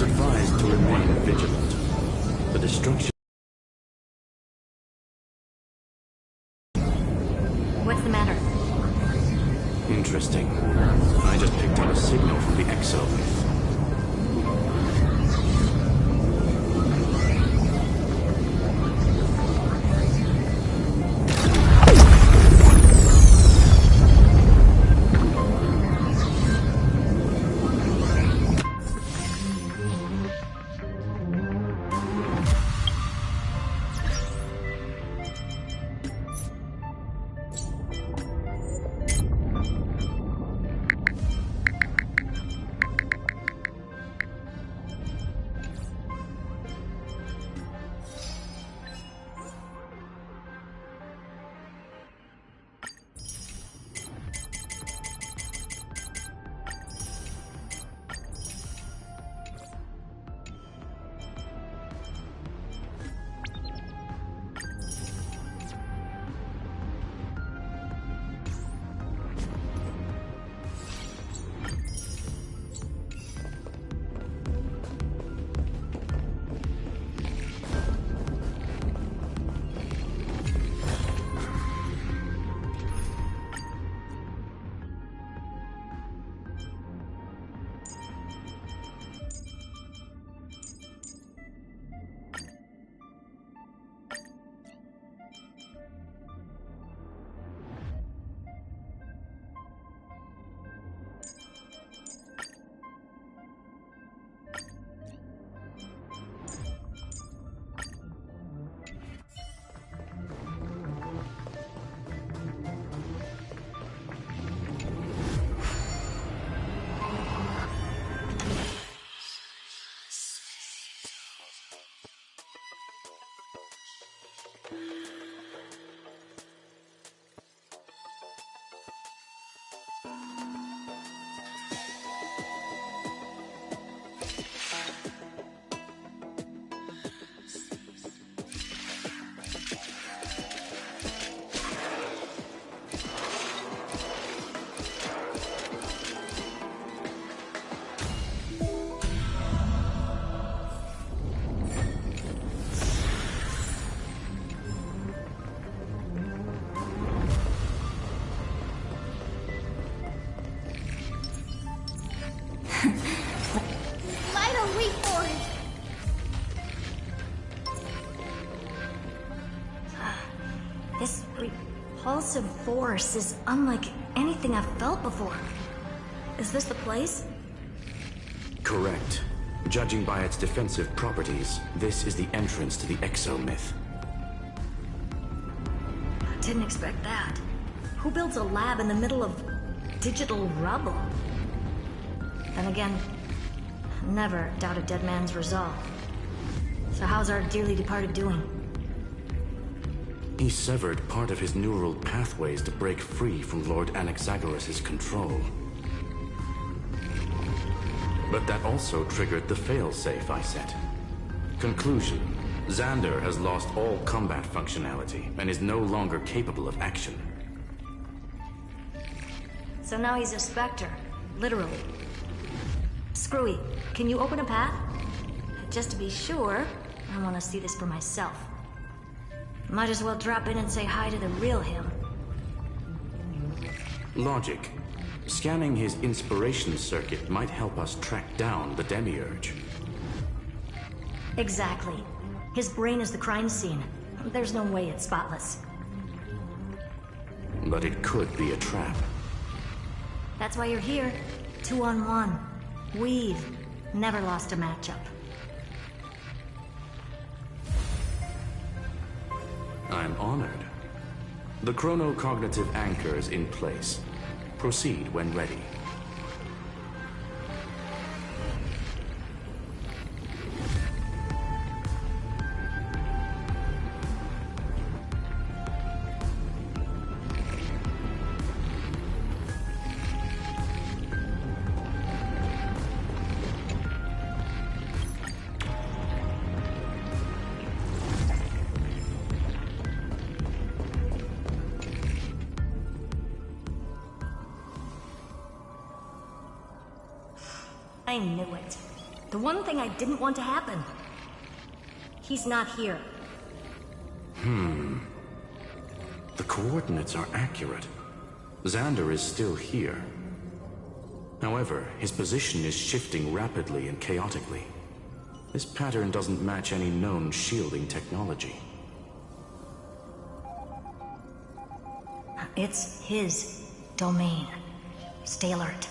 advised to remain vigilant. The destruction... What's the matter? Interesting. I just picked up a signal from the exo-myth. This repulsive force is unlike anything I've felt before. Is this the place? Correct. Judging by its defensive properties, this is the entrance to the exo-myth. Didn't expect that. Who builds a lab in the middle of digital rubble? Then again, never doubt a dead man's resolve. So how's our dearly departed doing? He severed part of his neural pathways to break free from Lord Anaxagoras' control. But that also triggered the failsafe I set. Conclusion: Xander has lost all combat functionality and is no longer capable of action. So now he's a specter, literally. Screwy, can you open a path? Just to be sure, I want to see this for myself. Might as well drop in and say hi to the real him. Logic. Scanning his inspiration circuit might help us track down the demiurge. Exactly. His brain is the crime scene. There's no way it's spotless. But it could be a trap. That's why you're here. 2-on-1. We've never lost a matchup. I'm honored. The chronocognitive anchor is in place. Proceed when ready. I knew it. The one thing I didn't want to happen. He's not here. The coordinates are accurate. Xander is still here. However, his position is shifting rapidly and chaotically. This pattern doesn't match any known shielding technology. It's his domain. Stay alert.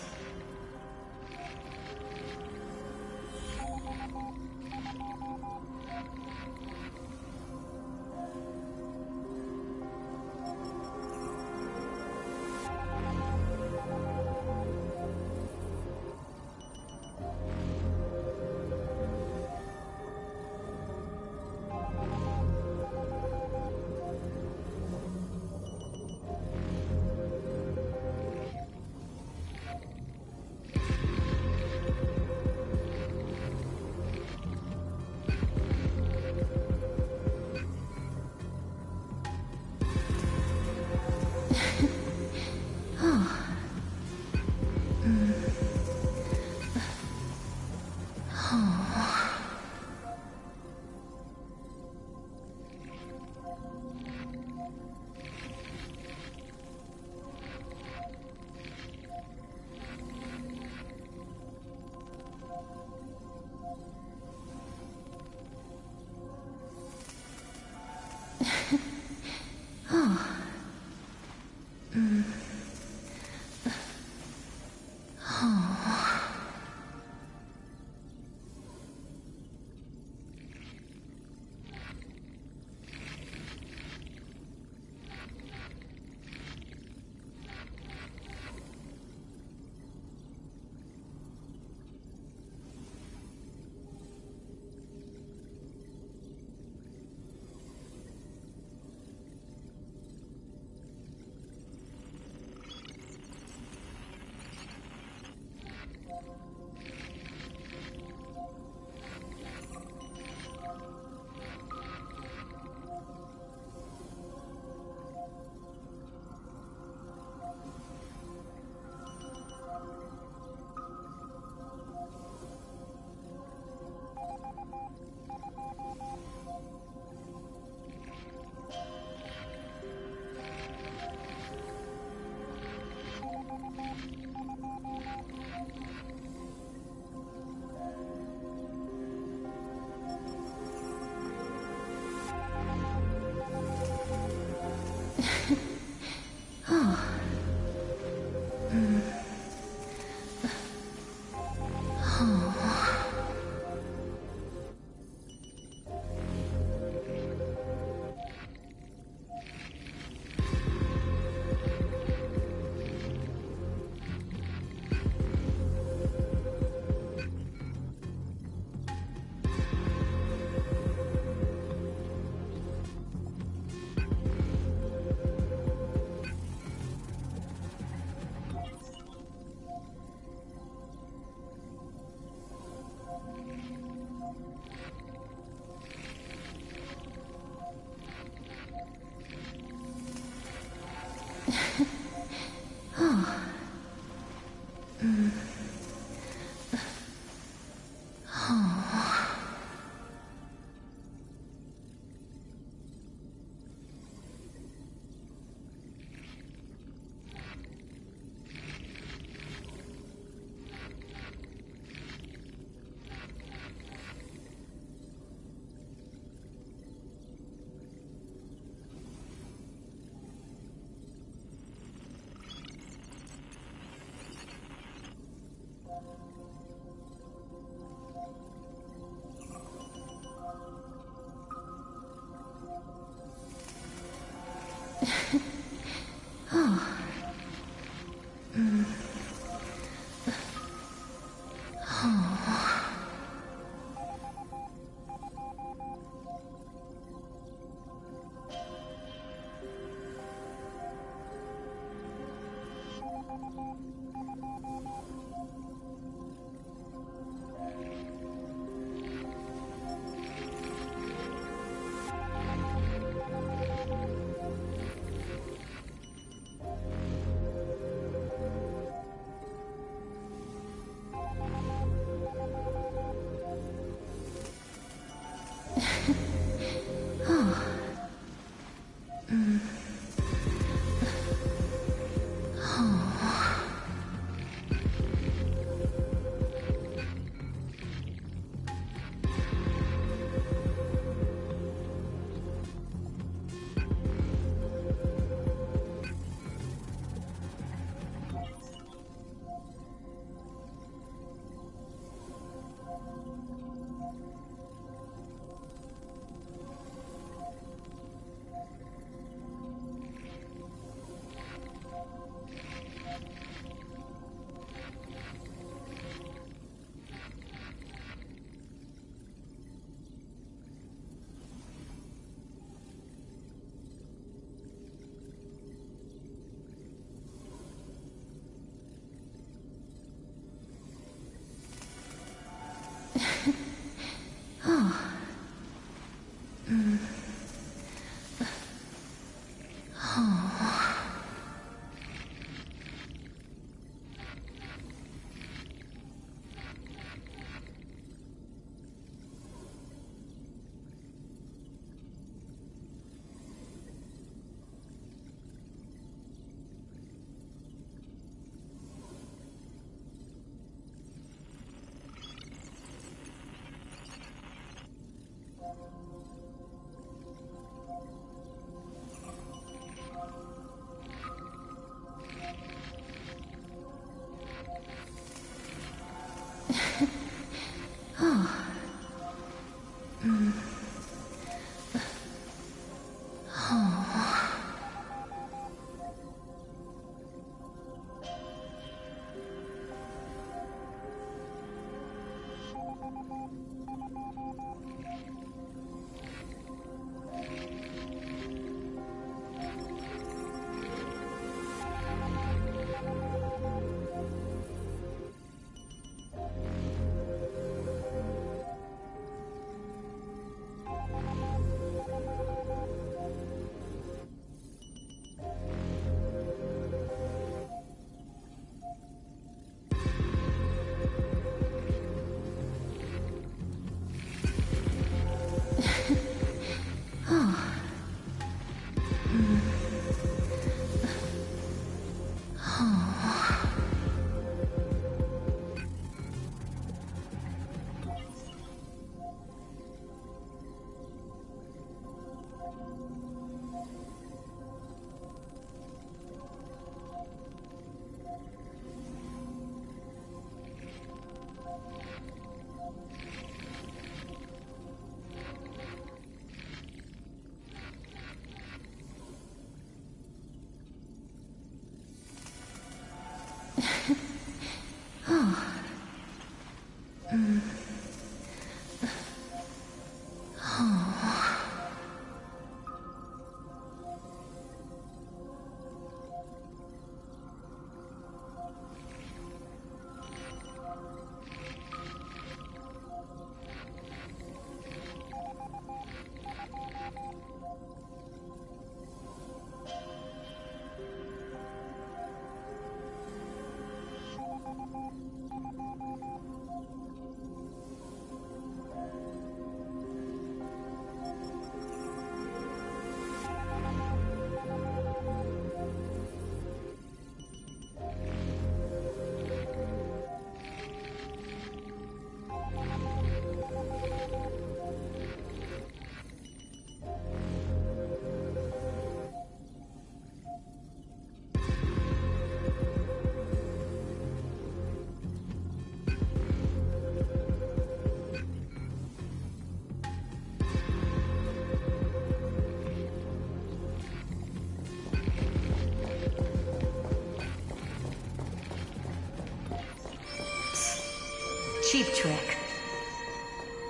Cheap trick.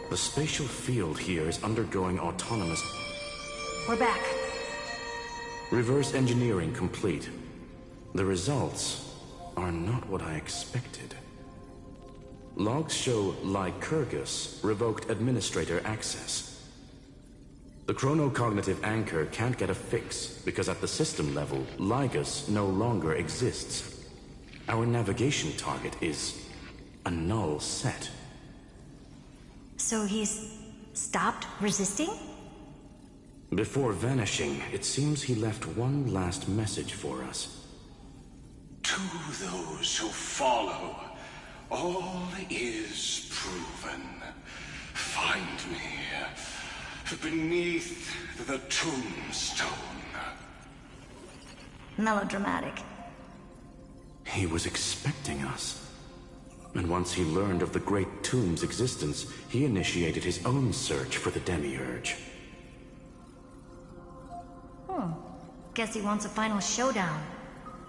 The spatial field here is undergoing autonomous... We're back. Reverse engineering complete. The results are not what I expected. Logs show Lycurgus revoked administrator access. The chronocognitive anchor can't get a fix because at the system level, Lygus no longer exists. Our navigation target is a null set. So he's stopped resisting? Before vanishing, it seems he left one last message for us. To those who follow, all is proven. Find me beneath the tombstone. Melodramatic. He was expecting us. And once he learned of the Great Tomb's existence, he initiated his own search for the Demiurge. Guess he wants a final showdown.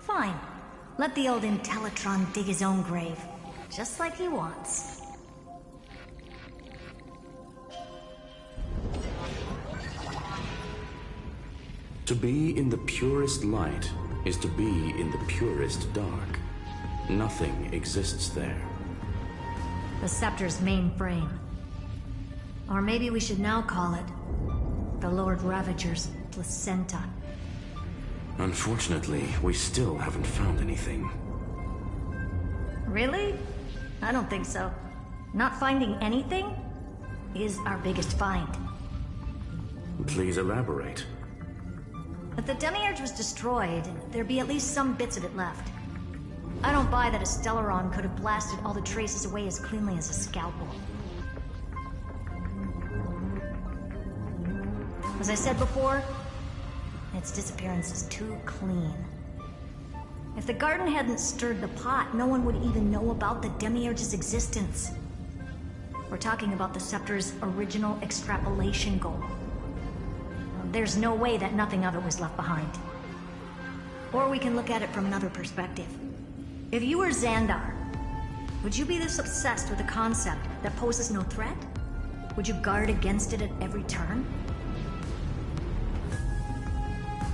Fine. Let the old Intellitron dig his own grave. Just like he wants. To be in the purest light is to be in the purest dark. Nothing exists there. The Scepter's main frame. Or maybe we should now call it the Lord Ravager's placenta. Unfortunately, we still haven't found anything. Really? I don't think so. Not finding anything is our biggest find. Please elaborate. If the Demiurge was destroyed, there'd be at least some bits of it left. I don't buy that a Stellaron could have blasted all the traces away as cleanly as a scalpel. As I said before, its disappearance is too clean. If the garden hadn't stirred the pot, no one would even know about the Demiurge's existence. We're talking about the Scepter's original extrapolation goal. There's no way that nothing of it was left behind. Or we can look at it from another perspective. If you were Xandar, would you be this obsessed with a concept that poses no threat? Would you guard against it at every turn?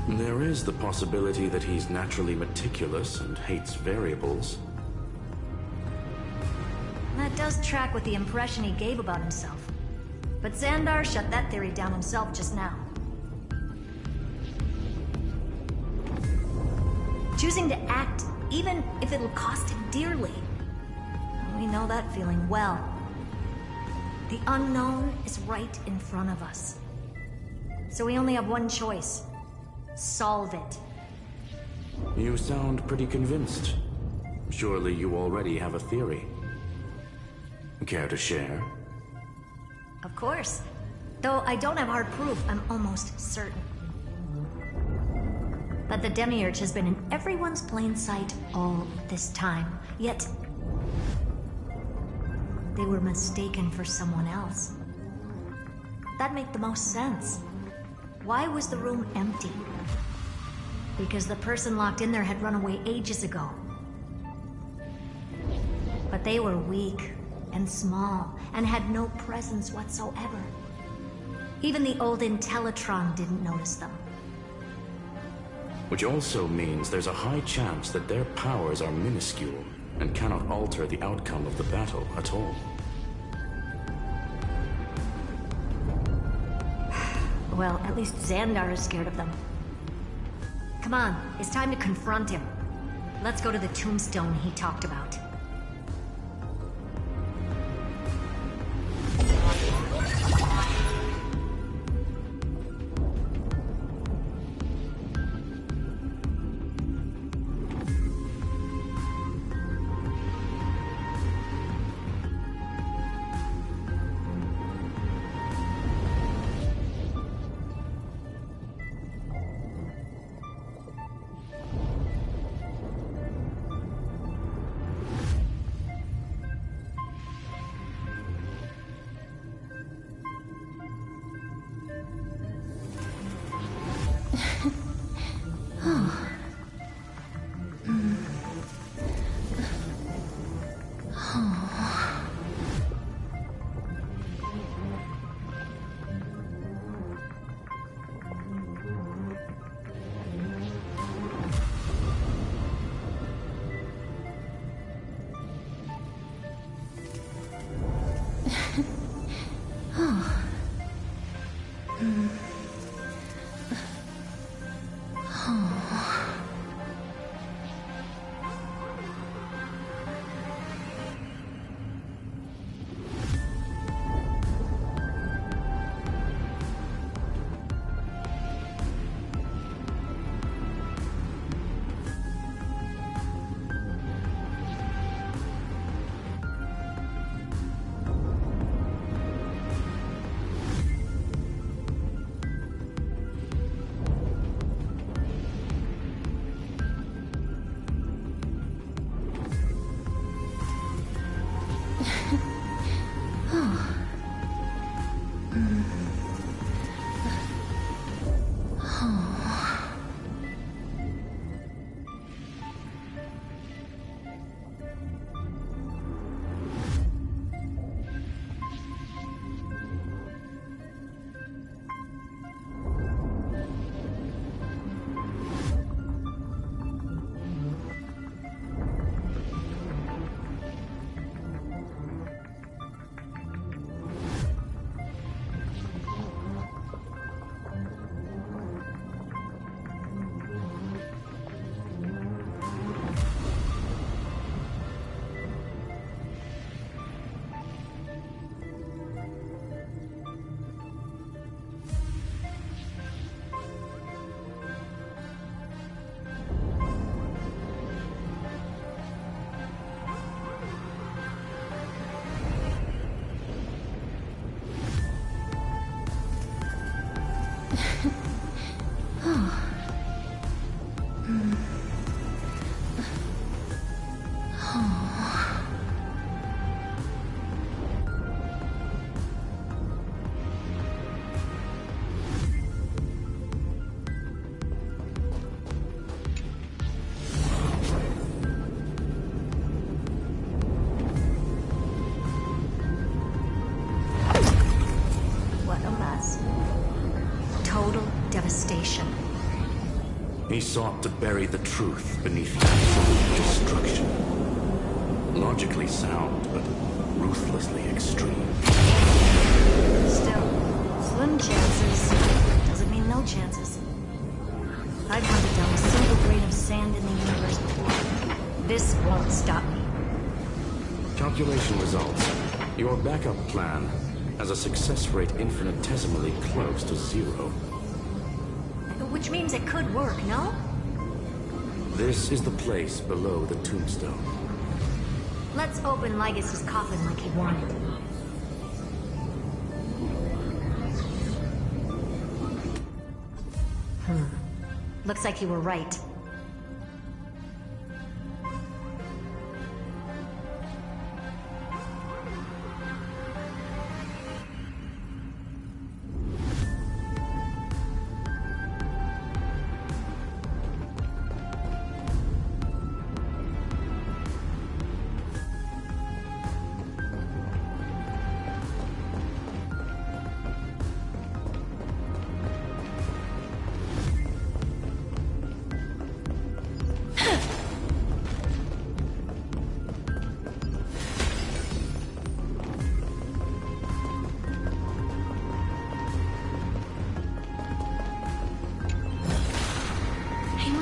There is the possibility that he's naturally meticulous and hates variables. That does track with the impression he gave about himself. But Xandar shut that theory down himself just now. Choosing to act, even if it'll cost him dearly. We know that feeling well. The unknown is right in front of us. So we only have one choice. Solve it. You sound pretty convinced. Surely you already have a theory. Care to share? Of course. Though I don't have hard proof, I'm almost certain. That the Demiurge has been in everyone's plain sight all this time. Yet, they were mistaken for someone else. That'd make the most sense. Why was the room empty? Because the person locked in there had run away ages ago. But they were weak and small and had no presence whatsoever. Even the old Intellitron didn't notice them. Which also means there's a high chance that their powers are minuscule and cannot alter the outcome of the battle at all. Well, at least Xandar is scared of them. Come on, it's time to confront him. Let's go to the tombstone he talked about. He sought to bury the truth beneath absolute destruction. Logically sound, but ruthlessly extreme. Still, slim chances doesn't mean no chances. I've hunted down a single grain of sand in the universe before. This won't stop me. Calculation results. Your backup plan has a success rate infinitesimally close to 0. Which means it could work, no? This is the place below the tombstone. Let's open Lygus' coffin like he wanted. Looks like you were right.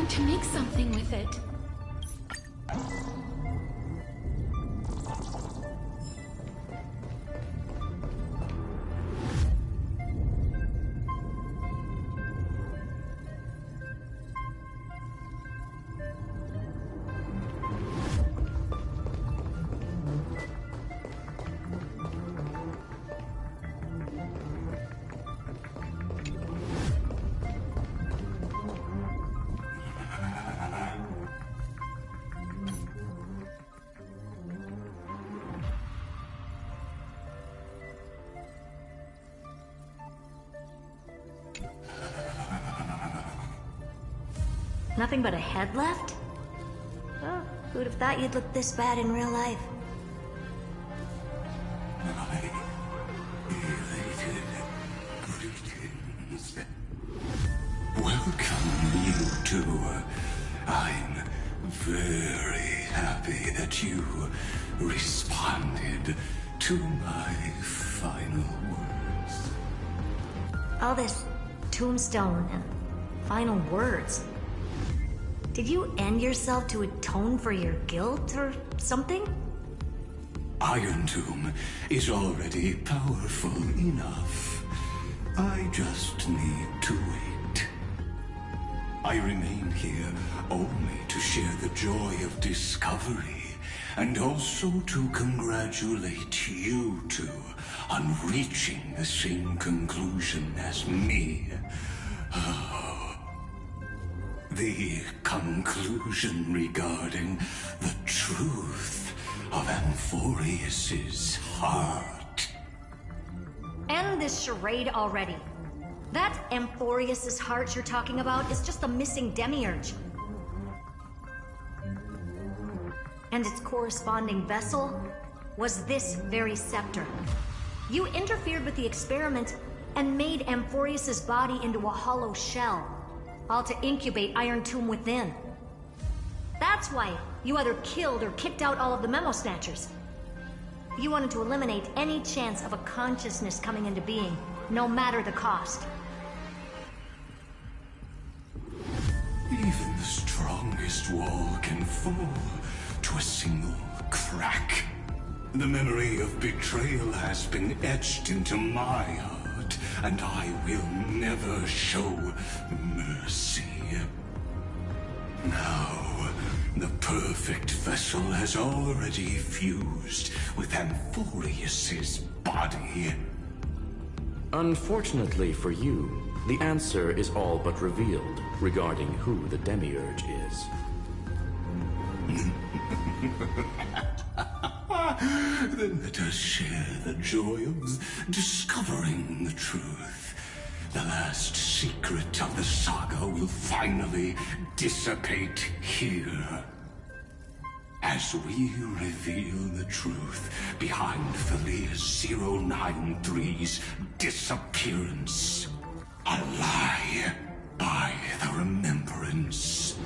To make something with it. Nothing but a head left? Oh, who'd have thought you'd look this bad in real life? Greetings. Welcome, you two. I'm very happy that you responded to my final words. All this tombstone and final words. Did you end yourself to atone for your guilt or something? Iron Tomb is already powerful enough. I just need to wait. I remain here only to share the joy of discovery, and also to congratulate you two on reaching the same conclusion as me. The conclusion regarding the truth of Amphoreus's heart. End this charade already. That amphoreus' heart you're talking about is just a missing demiurge. And its corresponding vessel was this very scepter. You interfered with the experiment and made Amphoreus' body into a hollow shell, all to incubate Iron Tomb within. That's why you either killed or kicked out all of the Memo Snatchers. You wanted to eliminate any chance of a consciousness coming into being, no matter the cost. Even the strongest wall can fall to a single crack. The memory of betrayal has been etched into my heart, and I will never show mercy. Now, the perfect vessel has already fused with Amphoreus's body. Unfortunately for you, the answer is all but revealed regarding who the demiurge is. Then let us share the joy of discovering the truth. The last secret of the saga will finally dissipate here. As we reveal the truth behind Thalia's 093's disappearance. A lie by the remembrance silence.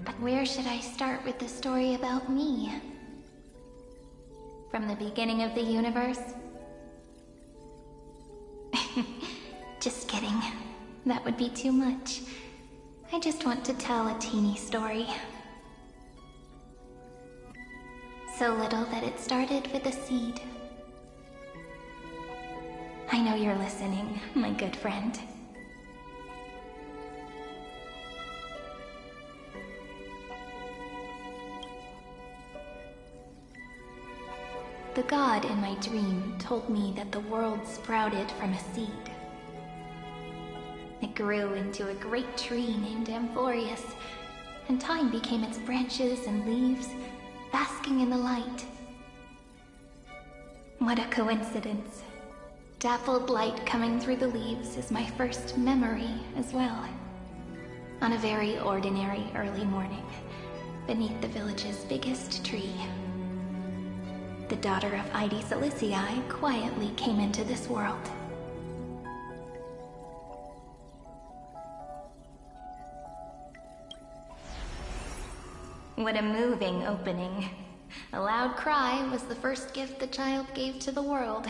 But where should I start with the story about me? From the beginning of the universe? Just kidding. That would be too much. I just want to tell a teeny story. So little that it started with a seed. I know you're listening, my good friend. The god in my dream told me that the world sprouted from a seed. It grew into a great tree named Amphoreus, and time became its branches and leaves, basking in the light. What a coincidence. Dappled light coming through the leaves is my first memory as well. On a very ordinary early morning, beneath the village's biggest tree, the daughter of Ide Silicii quietly came into this world. What a moving opening. A loud cry was the first gift the child gave to the world.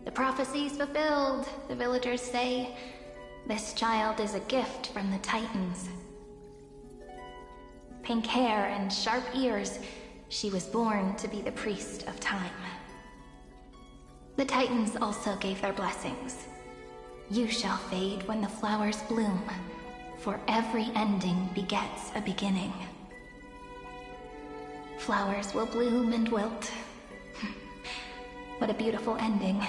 The prophecy's fulfilled, the villagers say. This child is a gift from the Titans. Pink hair and sharp ears, she was born to be the priest of time. The Titans also gave their blessings. You shall fade when the flowers bloom, for every ending begets a beginning. Flowers will bloom and wilt. What a beautiful ending.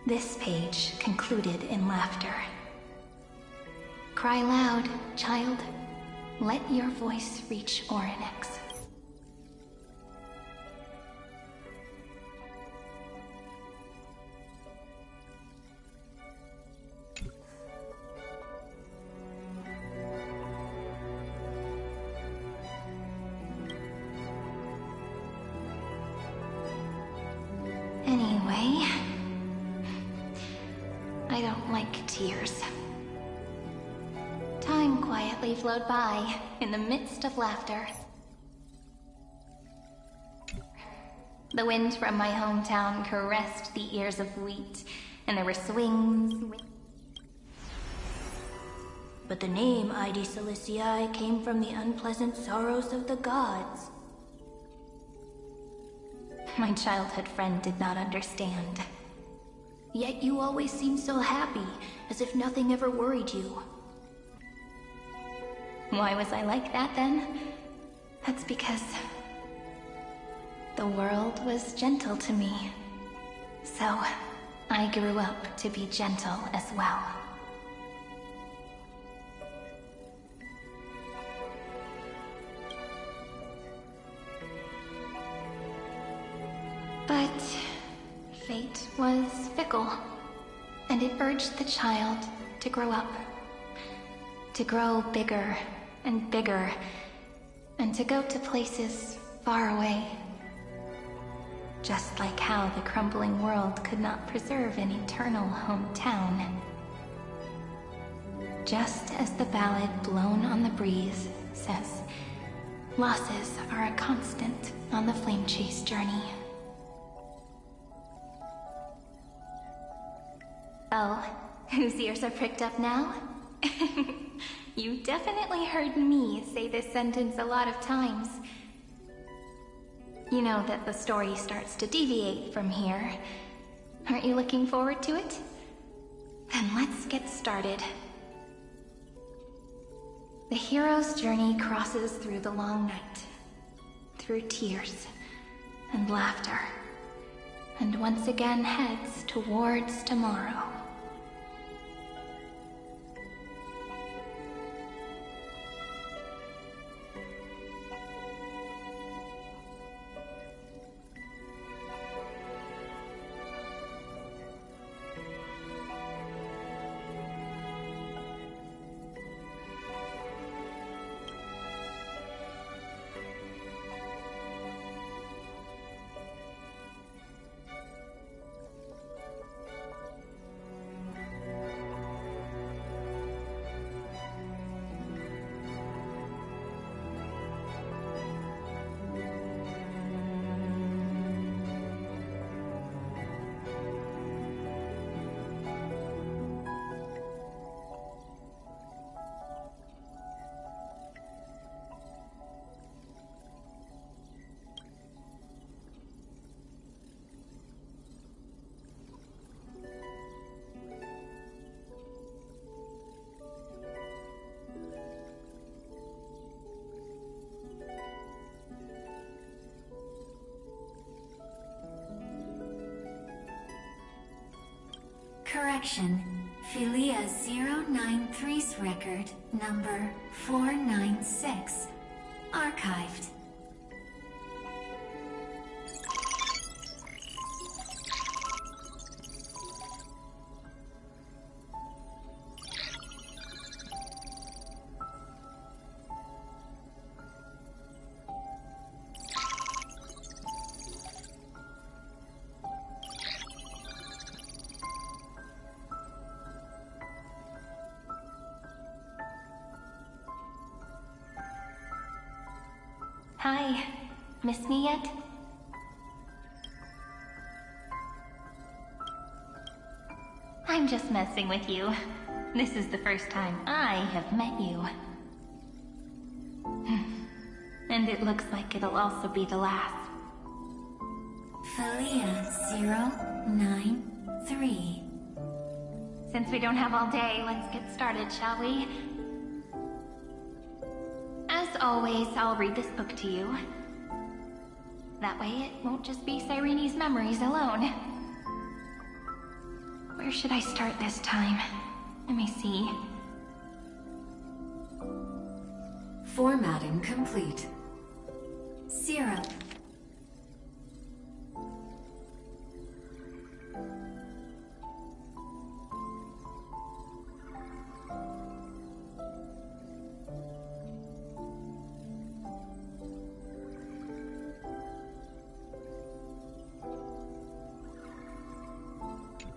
This page concluded in laughter. Cry loud, child. Let your voice reach Orynyx. Anyway, I don't like tears. Time quietly flowed by in the midst of laughter. The wind from my hometown caressed the ears of wheat, and there were swings. But the name Ide Silicii came from the unpleasant sorrows of the gods. My childhood friend did not understand. Yet you always seemed so happy, as if nothing ever worried you. Why was I like that then? That's because the world was gentle to me. So I grew up to be gentle as well. But fate was fickle, and it urged the child to grow up. To grow bigger and bigger, and to go to places far away. Just like how the crumbling world could not preserve an eternal hometown. Just as the ballad blown on the breeze says, losses are a constant on the flame chase journey. Oh, whose ears are pricked up now? You definitely heard me say this sentence a lot of times. You know that the story starts to deviate from here. Aren't you looking forward to it? Then let's get started. The hero's journey crosses through the long night, through tears and laughter, and once again heads towards tomorrow. Correction. Philia 093's record, number 496. Archived. Hi. Miss me yet? I'm just messing with you. This is the first time I have met you. And it looks like it'll also be the last. Philia 093. Since we don't have all day, let's get started, shall we? As always, I'll read this book to you. That way it won't just be Cyrene's memories alone. Where should I start this time? Let me see. Formatting complete. 0.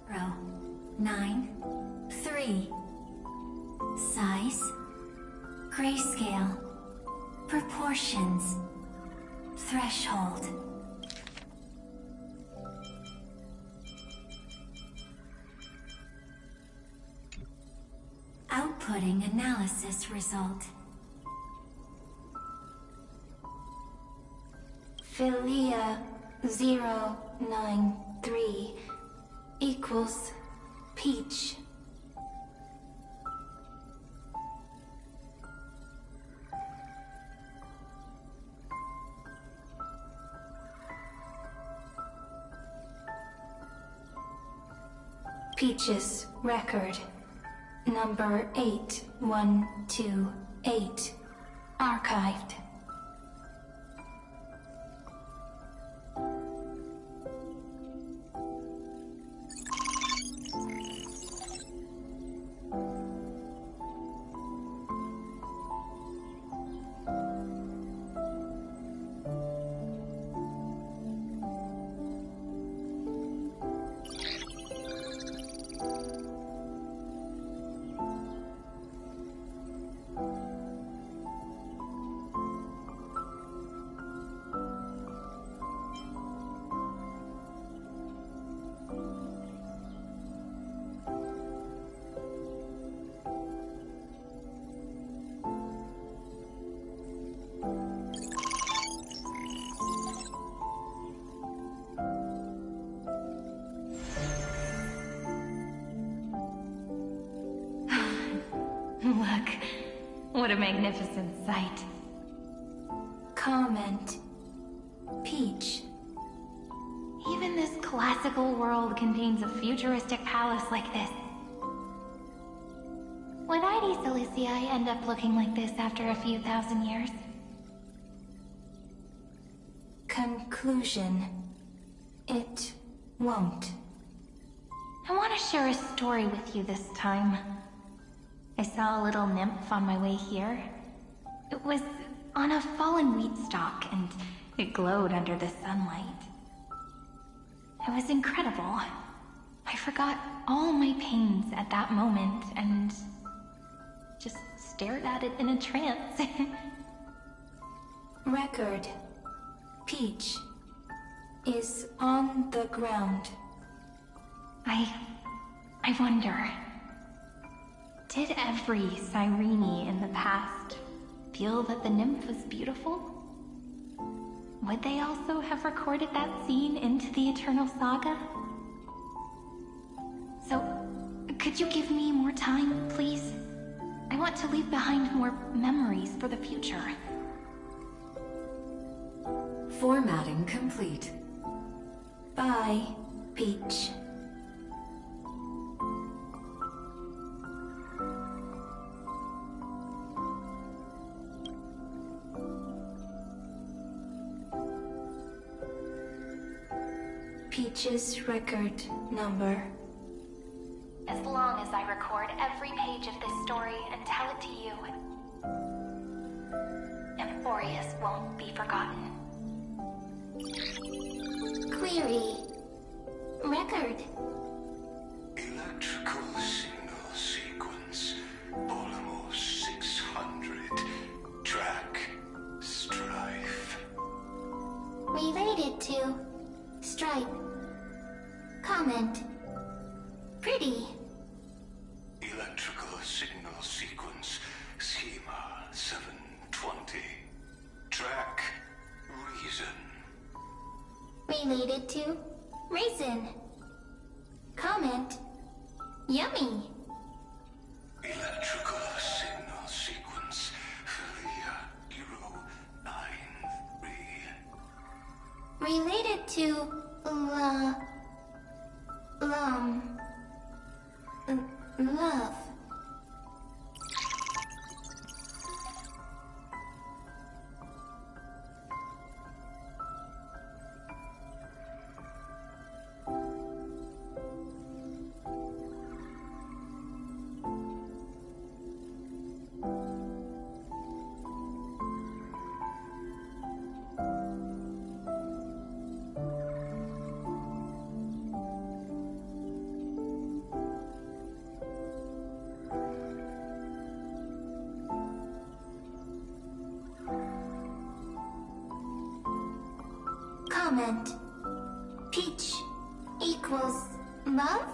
Row 9, 3. Size, grayscale, proportions, threshold. Outputting analysis result. Philia 093 equals peach. Peach's record, number 8128, archived. Look, what a magnificent sight. Comment. Peach. Even this classical world contains a futuristic palace like this. Would ID Silicii end up looking like this after a few thousand years? Conclusion. It won't. I want to share a story with you this time. I saw a little nymph on my way here. It was on a fallen wheat stalk, and it glowed under the sunlight. It was incredible. I forgot all my pains at that moment, and just stared at it in a trance. Record. Peach is on the ground. I wonder... did every Cyrene in the past feel that the nymph was beautiful? Would they also have recorded that scene into the Eternal Saga? So, could you give me more time, please? I want to leave behind more memories for the future. Formatting complete. Bye, Peach. Peach's record number. As long as I record every page of this story and tell it to you, Amphoreus won't be forgotten. Query. Record. Electrical signal sequence. Almost 600. Track. Strife. Related to Stripe. Comment. Pretty. Electrical signal sequence. Schema 720. Track. Reason. Related to Raisin. Comment. Yummy. Electrical signal sequence. 3093. Related to love. Comment. Peach equals love?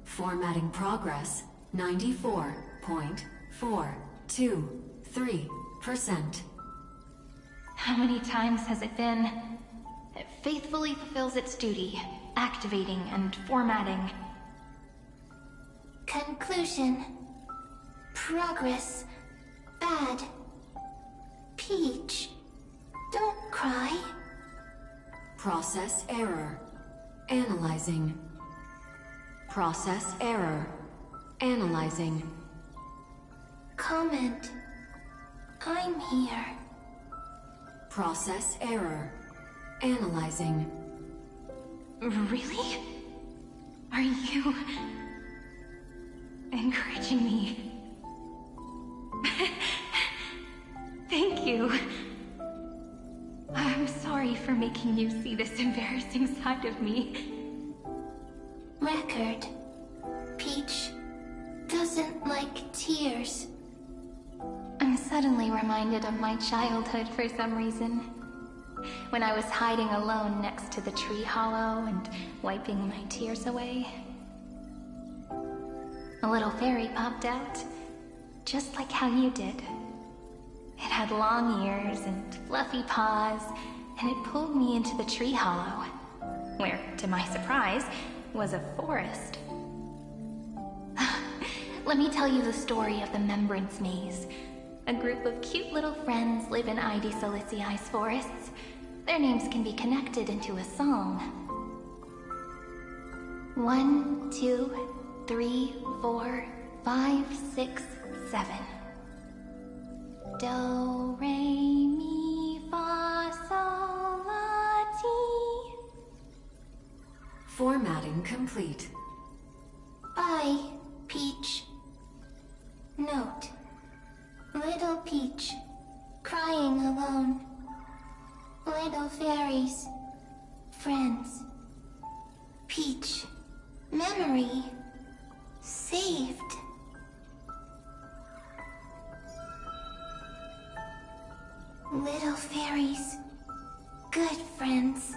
Formatting progress 94.423%. How many times has it been? It faithfully fulfills its duty, activating and formatting. Conclusion. Progress. Bad. Peach. Don't cry. Process error. Analyzing. Process error. Analyzing. Comment. I'm here. Process error. Analyzing. Really? Are you encouraging me? Thank you. I'm sorry for making you see this embarrassing side of me. Record. Peach doesn't like tears. I'm suddenly reminded of my childhood for some reason. When I was hiding alone next to the tree hollow and wiping my tears away. A little fairy popped out, just like how you did. It had long ears and fluffy paws, and it pulled me into the tree hollow, where, to my surprise, was a forest. Let me tell you the story of the Membrance Maze. A group of cute little friends live in Ivy Silicii's forests. Their names can be connected into a song. 1, 2, 3, 4, 5, 6, 7. Do, re, mi, fa, sol, la, ti. Formatting complete. Bye, Peach. Note. Little Peach, crying alone. Little fairies, friends. Peach, memory, saved. Little fairies, good friends.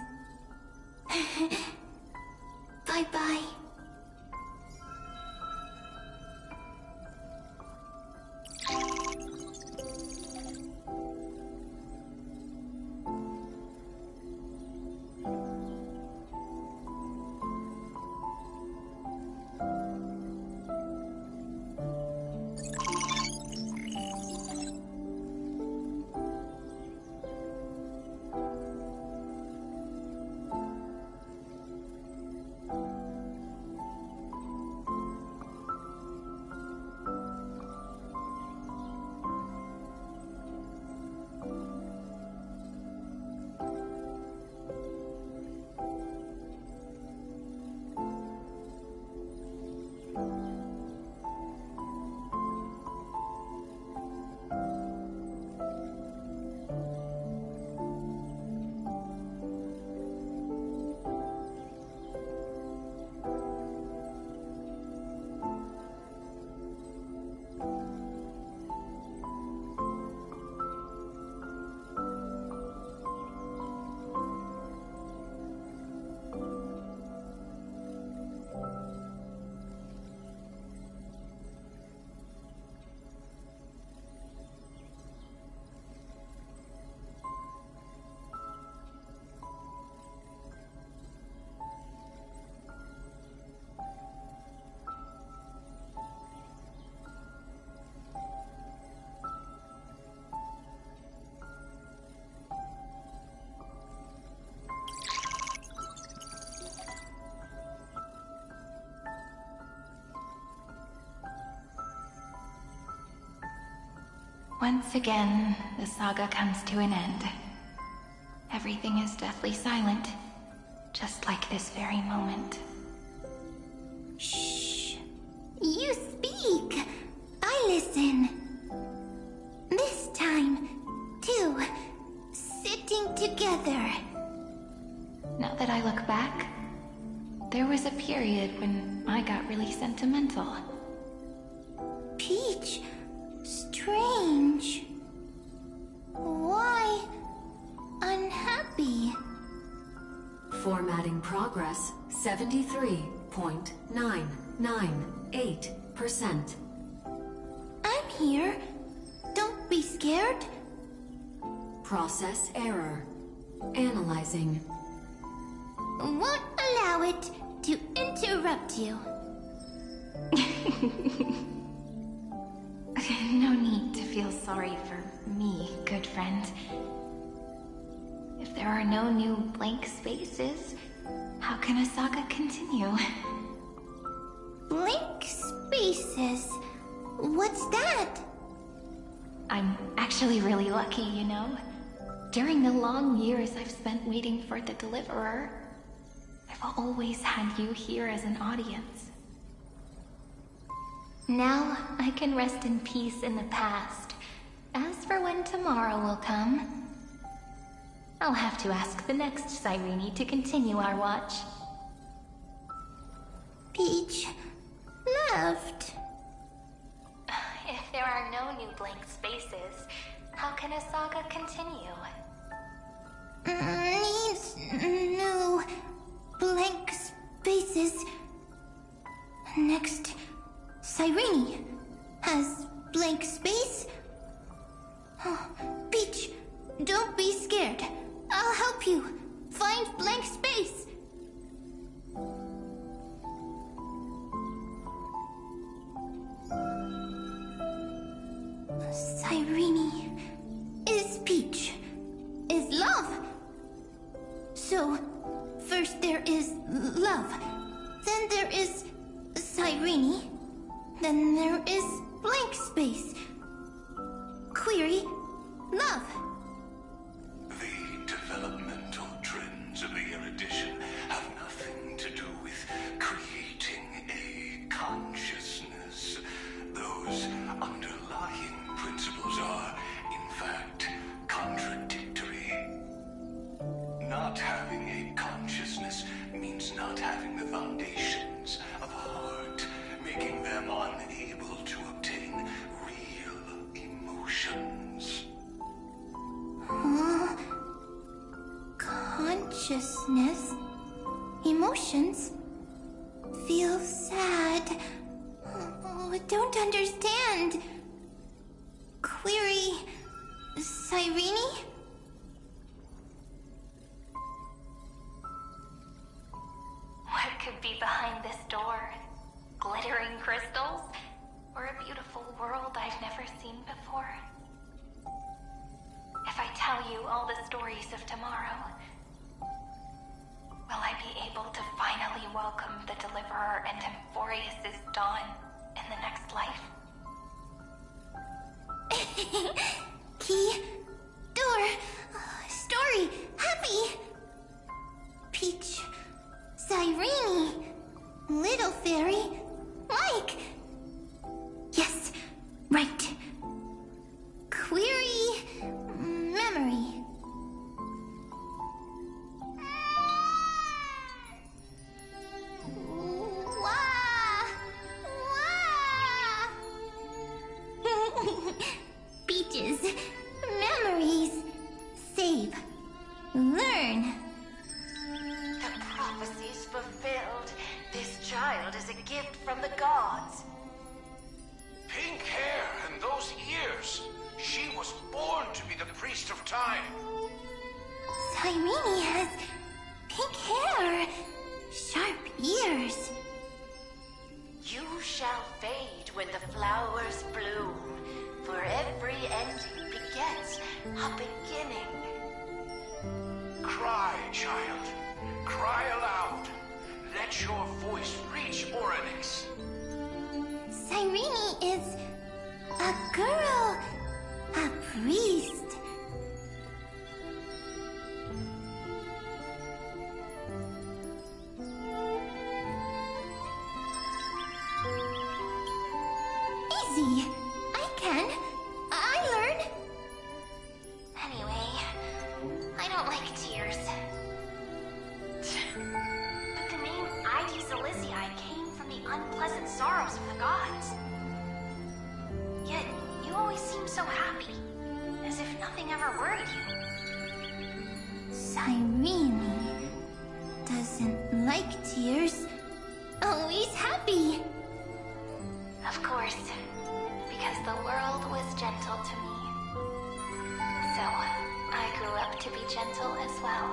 Bye-bye. Once again, the saga comes to an end. Everything is deathly silent, just like this very moment. Shh. You speak. I listen. This time, too. Sitting together. Now that I look back, there was a period when I got really sentimental. Peach. Strange. Why unhappy? Formatting progress 73.998%. I'm here. Don't be scared. Process error. Analyzing. Won't allow it to interrupt you. No need to feel sorry for me, good friend. If there are no new blank spaces, how can a saga continue? Blank spaces? What's that? I'm actually really lucky, you know? During the long years I've spent waiting for the Deliverer, I've always had you here as an audience. Now I can rest in peace in the past. As for when tomorrow will come, I'll have to ask the next Cyrene to continue our watch. Peach left. If there are no new blank spaces, how can a saga continue? Needs new blank spaces. Next, Cyrene has blank space. Oh, Peach, don't be scared. I'll help you find blank space. Cyrene is Peach, is love. So, first there is love, then there is Cyrene, then there is blank space. Query, love. The developmental trends of the erudition have nothing to do with creating a consciousness. Those underlying principles are, in fact, contradictory. Not having a consciousness means not having the foundations of a heart, making them unable to obtain real emotions. Consciousness, emotions, feel sad. Oh, I don't understand. Query, Cyrene? What could be behind this door? Glittering crystals? Or a beautiful world I've never seen before? If I tell you all the stories of tomorrow, will I be able to finally welcome the Deliverer and amphoreus' dawn in the next life? Key, door, story, happy. Peach, Cyrene, little fairy, Mike. Yes, right. Query, memory. Wah! Wah! Peaches, memories, save, learn. The prophecy's fulfilled. This child is a gift from the gods. Pink hair and those ears. She was born to be the priest of time. Cyrene has pink hair, sharp ears. You shall fade when the flowers bloom, for every ending begets a beginning. Cry, child. Cry aloud. Let your voice reach Oryx. Cyrene is a girl, a priest. Easy. I can. I learn. Anyway, I don't like tears. But the name Id Silizii came from the unpleasant sorrows of the gods. Yet, you always seem so happy, as if nothing ever worried you. Cyrene doesn't like tears. Always happy. Of course, because the world was gentle to me. So, I grew up to be gentle as well.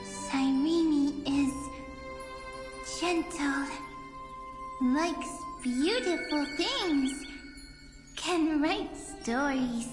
Cyrene is gentle, likes beautiful things, can write stories.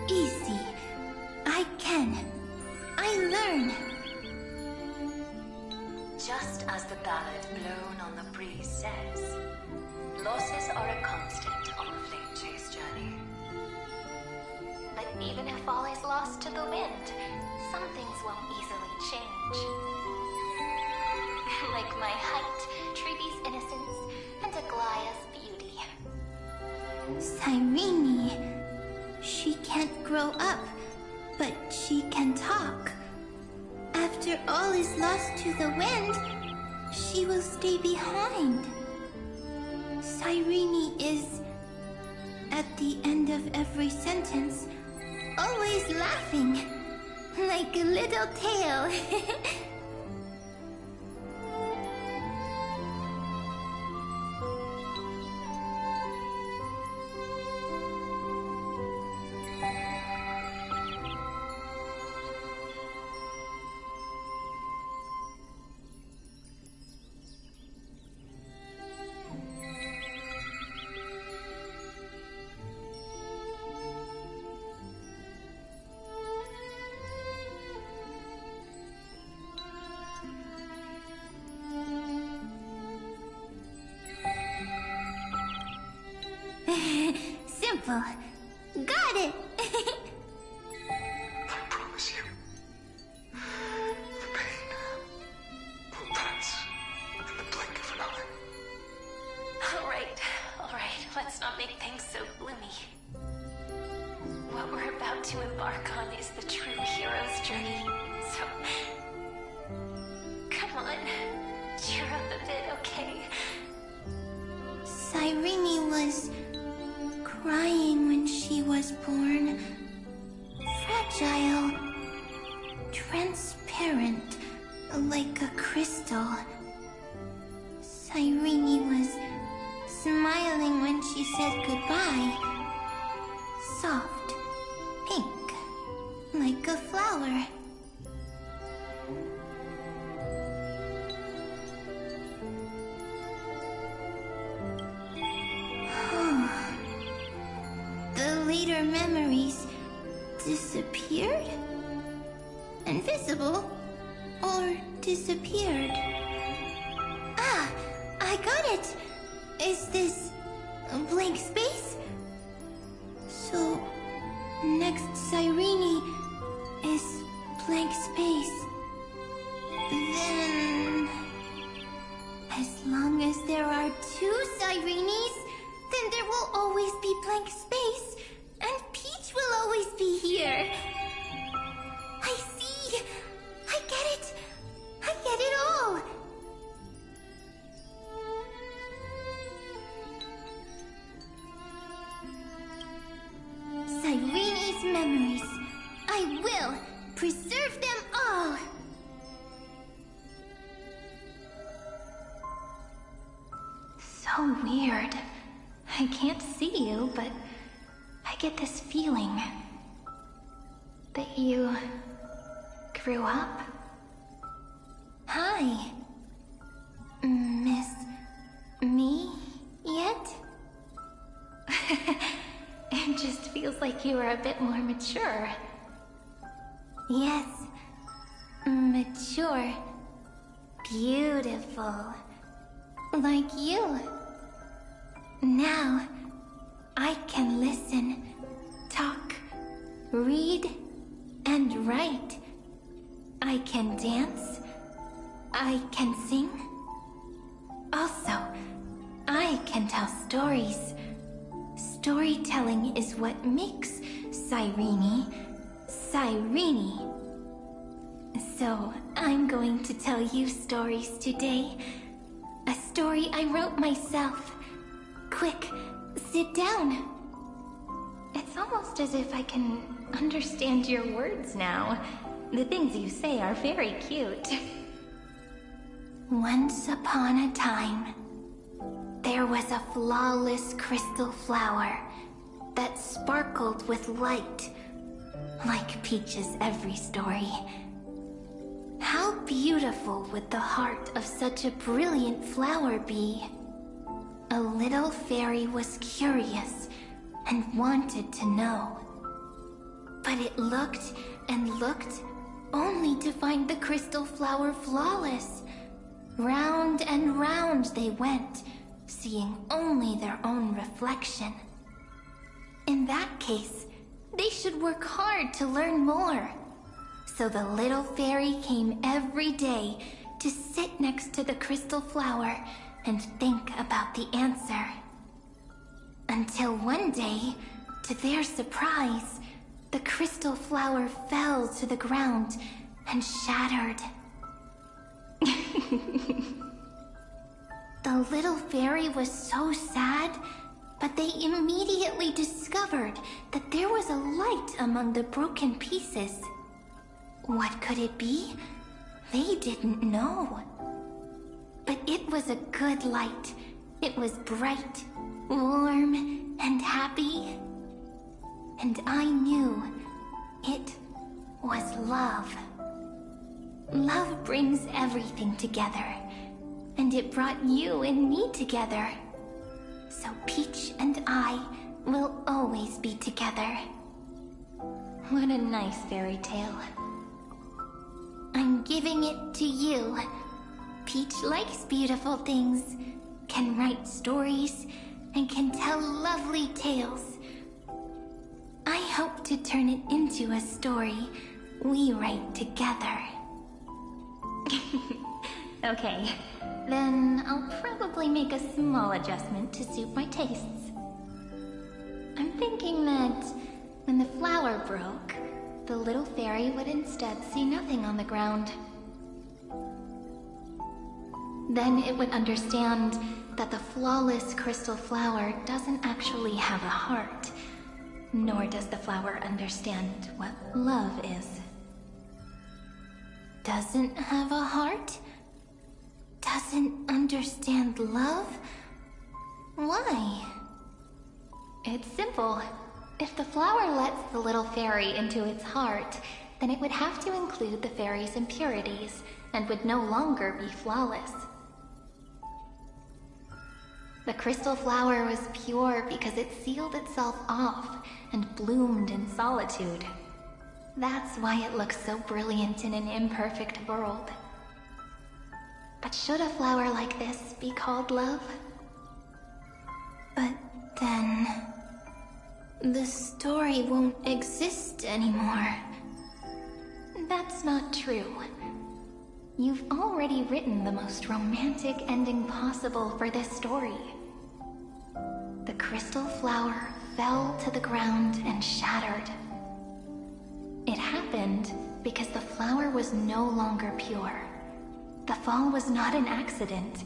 Easy. I can. I learn. Just as the ballad blown on the breeze says, losses are a constant on the flame chase journey. But even if all is lost to the wind, some things won't easily change. Like my height, Treebe's innocence, and Aglaya's beauty. Cyrene, she can't grow up, but she can talk. After all is lost to the wind, she will stay behind. Cyrene is, at the end of every sentence, always laughing, like a little tail. Simple. Got it! I promise you, the pain will pass in the blink of an eye. Alright, let's not make things so gloomy. What we're about to embark on is the true hero's journey, so... Come on, cheer up a bit, okay? Cyrene was crying when she was born. Fragile. Transparent, like a crystal. Cyrene was smiling when she said goodbye. Soft, pink, like a flower. The later memories disappeared? Invisible? Or disappeared? Ah, I got it! Is this a blank space? So, next Cyrene is blank space. Then... as long as there are two Cyrenes, then there will always be blank space, and Peach will always be here. I see! I get it! I get it all! Cyrene's memories. so weird. I can't see you, but I get this feeling that you grew up. Hi. Miss me yet? It just feels like you are a bit more mature. Yes, mature. Beautiful. Like you. Now, I can listen, talk, read, and write. I can dance. I can sing. Also, I can tell stories. Storytelling is what makes Cyrene, Cyrene. So, I'm going to tell you stories today. A story I wrote myself. Quick, sit down. It's almost as if I can understand your words now. The things you say are very cute. Once upon a time, there was a flawless crystal flower that sparkled with light, like Peach's every story. How beautiful would the heart of such a brilliant flower be? A little fairy was curious and wanted to know. But it looked and looked, only to find the crystal flower flawless. Round and round they went, seeing only their own reflection. In that case, they should work hard to learn more. So the little fairy came every day to sit next to the crystal flower and think about the answer. Until one day, to their surprise, the crystal flower fell to the ground and shattered. The little fairy was so sad, but they immediately discovered that there was a light among the broken pieces. What could it be? They didn't know. But it was a good light. It was bright, warm, and happy. And I knew it was love. Love brings everything together. And it brought you and me together. So Peach and I will always be together. What a nice fairy tale. I'm giving it to you. Peach likes beautiful things, can write stories, and can tell lovely tales. I hope to turn it into a story we write together. Okay, then I'll probably make a small adjustment to suit my tastes. I'm thinking that when the flower broke, the little fairy would instead see nothing on the ground. Then it would understand that the flawless crystal flower doesn't actually have a heart, nor does the flower understand what love is. Doesn't have a heart? Doesn't understand love? Why? It's simple. If the flower lets the little fairy into its heart, then it would have to include the fairy's impurities, and would no longer be flawless. The crystal flower was pure because it sealed itself off and bloomed in solitude. That's why it looks so brilliant in an imperfect world. But should a flower like this be called love? But then the story won't exist anymore. That's not true. You've already written the most romantic ending possible for this story. The crystal flower fell to the ground and shattered. It happened because the flower was no longer pure. The fall was not an accident.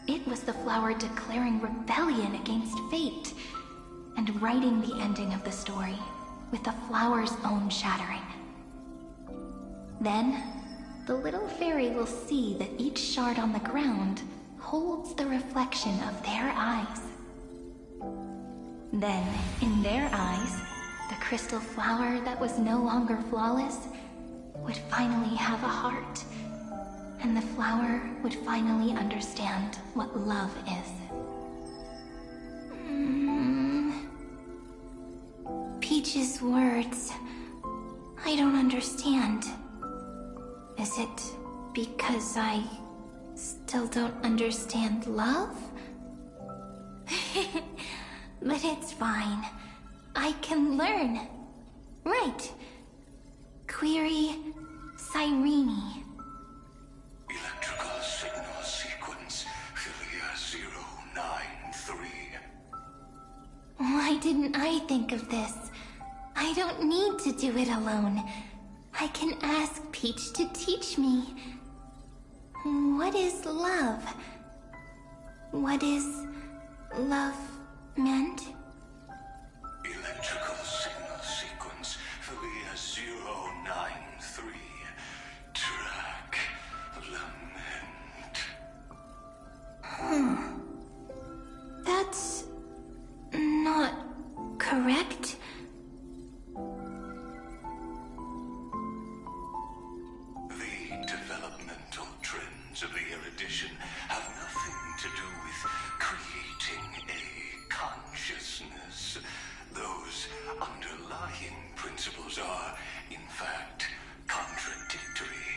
It was the flower declaring rebellion against fate and writing the ending of the story with the flower's own shattering. Then, the little fairy will see that each shard on the ground holds the reflection of their eyes. Then, in their eyes, the crystal flower that was no longer flawless would finally have a heart, and the flower would finally understand what love is. Peach's words, I don't understand. Is it because I still don't understand love? But it's fine. I can learn. Right. Query Cyrene. Electrical signal sequence Philia 093. Why didn't I think of this? I don't need to do it alone. I can ask Peach to teach me. What is love? What is love meant? Electrical signal sequence Philia 093. Track lament. That's not correct. The developmental trends of the erudition have nothing to do with creating a consciousness. Those underlying principles are, in fact, contradictory.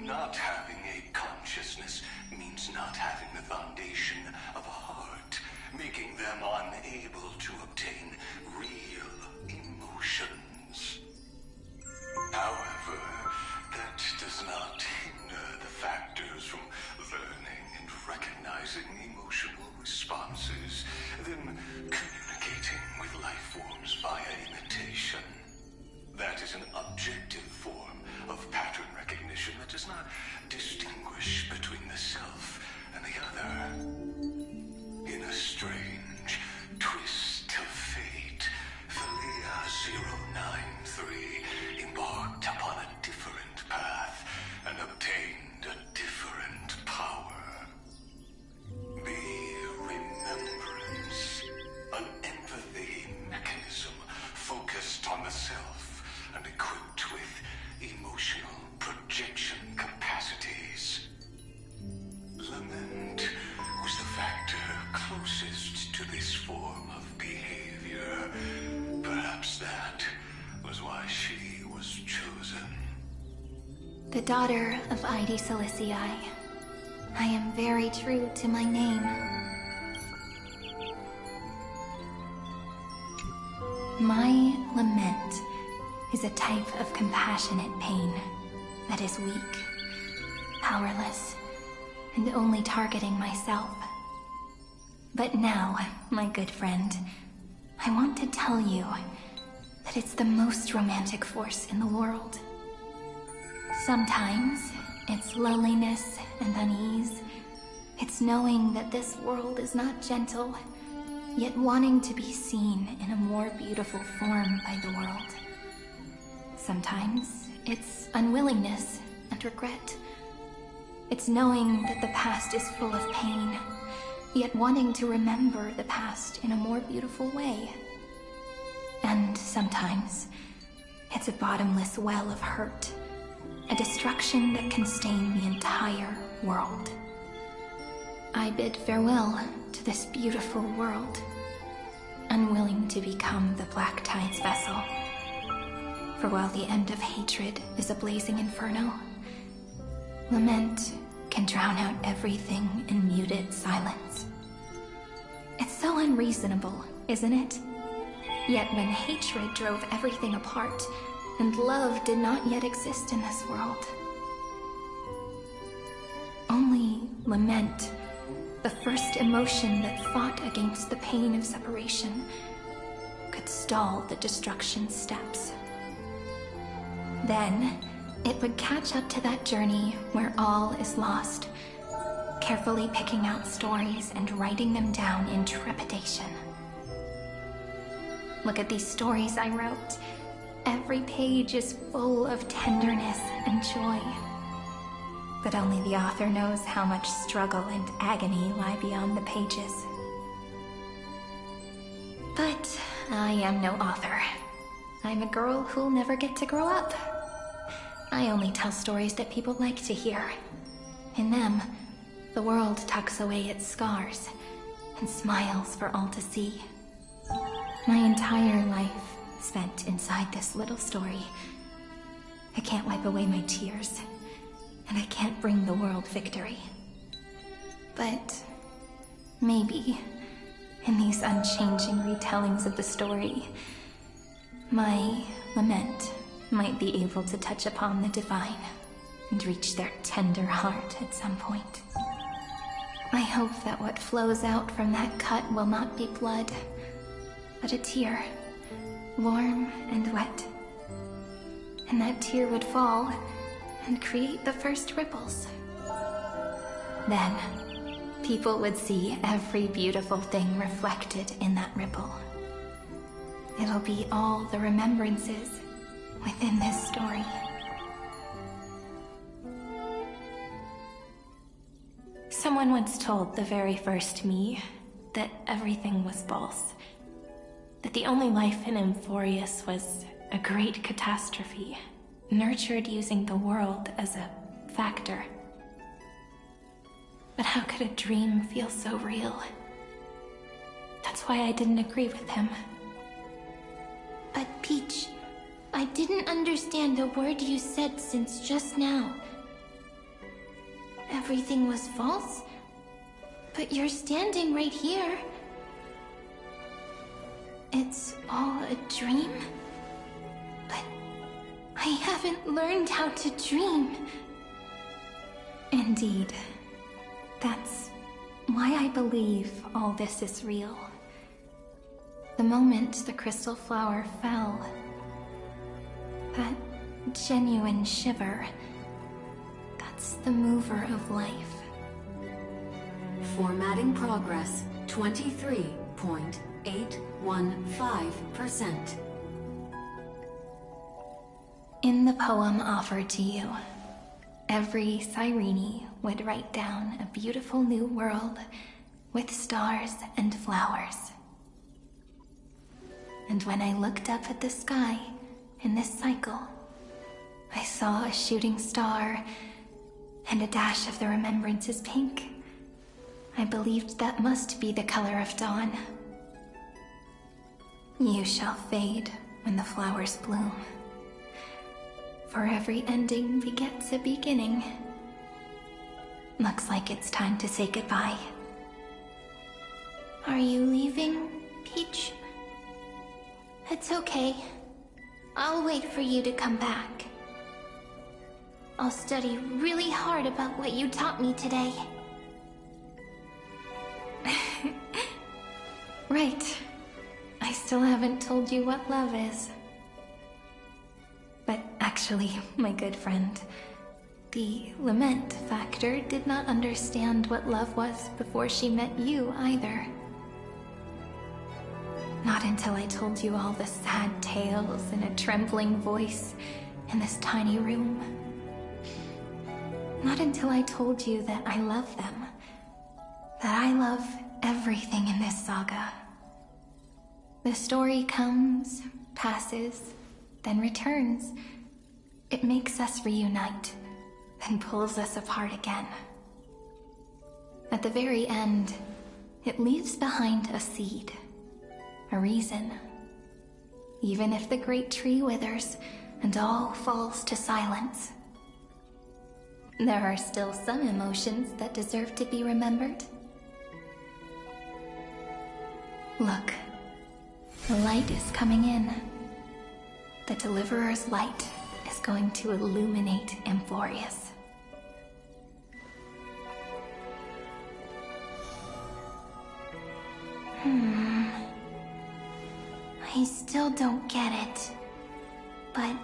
Not having a consciousness means not having the foundation of a heart, making them unable to obtain real emotions. However, that does not hinder the factors from learning and recognizing emotional responses, them communicating with life forms via imitation. That is an objective form of pattern recognition that does not distinguish between the self and the other. In a strange twist of fate, Philia 093 embarked upon a different path and obtained a different power. The remembrance, an empathy mechanism focused on the self and equipped with emotional projection capacities. Lament was the factor closest to this form of behavior. Perhaps that was why she was chosen. The daughter of Ide Silicii. I am very true to my name. My lament is a type of compassionate pain that is weak, powerless, and only targeting myself. But now, my good friend, I want to tell you that it's the most romantic force in the world. Sometimes, it's loneliness and unease. It's knowing that this world is not gentle, yet wanting to be seen in a more beautiful form by the world. Sometimes, it's unwillingness and regret. It's knowing that the past is full of pain, yet wanting to remember the past in a more beautiful way. And sometimes, it's a bottomless well of hurt, a destruction that can stain the entire world. I bid farewell to this beautiful world, unwilling to become the Black Tide's vessel. For while the end of hatred is a blazing inferno, lament can drown out everything in muted silence. It's so unreasonable, isn't it? Yet when hatred drove everything apart, and love did not yet exist in this world, only lament, the first emotion that fought against the pain of separation, could stall the destruction steps. Then, it would catch up to that journey where all is lost, carefully picking out stories and writing them down in trepidation. Look at these stories I wrote. Every page is full of tenderness and joy. But only the author knows how much struggle and agony lie beyond the pages. But I am no author. I'm a girl who'll never get to grow up. I only tell stories that people like to hear. In them, the world tucks away its scars and smiles for all to see. My entire life spent inside this little story. I can't wipe away my tears, and I can't bring the world victory. But maybe, in these unchanging retellings of the story, my lament might be able to touch upon the divine and reach their tender heart at some point. I hope that what flows out from that cut will not be blood, but a tear, warm and wet. And that tear would fall and create the first ripples. Then, people would see every beautiful thing reflected in that ripple. It'll be all the remembrances within this story. Someone once told the very first me that everything was false. That the only life in Amphoreus was a great catastrophe, nurtured using the world as a factor. But how could a dream feel so real? That's why I didn't agree with him. But Peach, I didn't understand a word you said since just now. Everything was false? But you're standing right here. It's all a dream? But I haven't learned how to dream. Indeed. That's why I believe all this is real. The moment the crystal flower fell, that genuine shiver, that's the mover of life. Formatting progress 23.815%. In the poem offered to you, every Cyrene would write down a beautiful new world with stars and flowers. And when I looked up at the sky in this cycle, I saw a shooting star and a dash of the remembrances pink. I believed that must be the color of dawn. You shall fade when the flowers bloom. For every ending begets a beginning. Looks like it's time to say goodbye. Are you leaving, Peach? It's okay. I'll wait for you to come back. I'll study really hard about what you taught me today. Right. I still haven't told you what love is. But actually, my good friend, the lament factor did not understand what love was before she met you either. Not until I told you all the sad tales in a trembling voice in this tiny room. Not until I told you that I love them. That I love everything in this saga. The story comes, passes, then returns. It makes us reunite, then pulls us apart again. At the very end, it leaves behind a seed, a reason. Even if the great tree withers and all falls to silence, there are still some emotions that deserve to be remembered. Look, the light is coming in. The Deliverer's light is going to illuminate Amphoreus. I still don't get it. But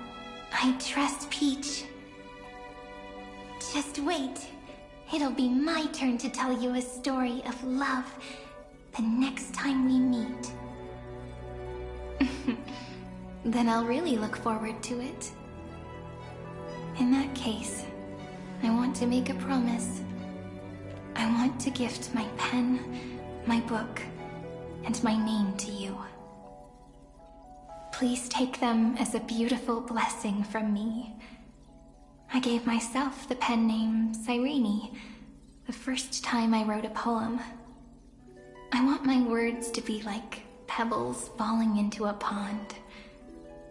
I trust Peach. Just wait. It'll be my turn to tell you a story of love the next time we meet. Then I'll really look forward to it. In that case, I want to make a promise. I want to gift my pen, my book, and my name to you. Please take them as a beautiful blessing from me. I gave myself the pen name Cyrene the first time I wrote a poem. I want my words to be like pebbles falling into a pond,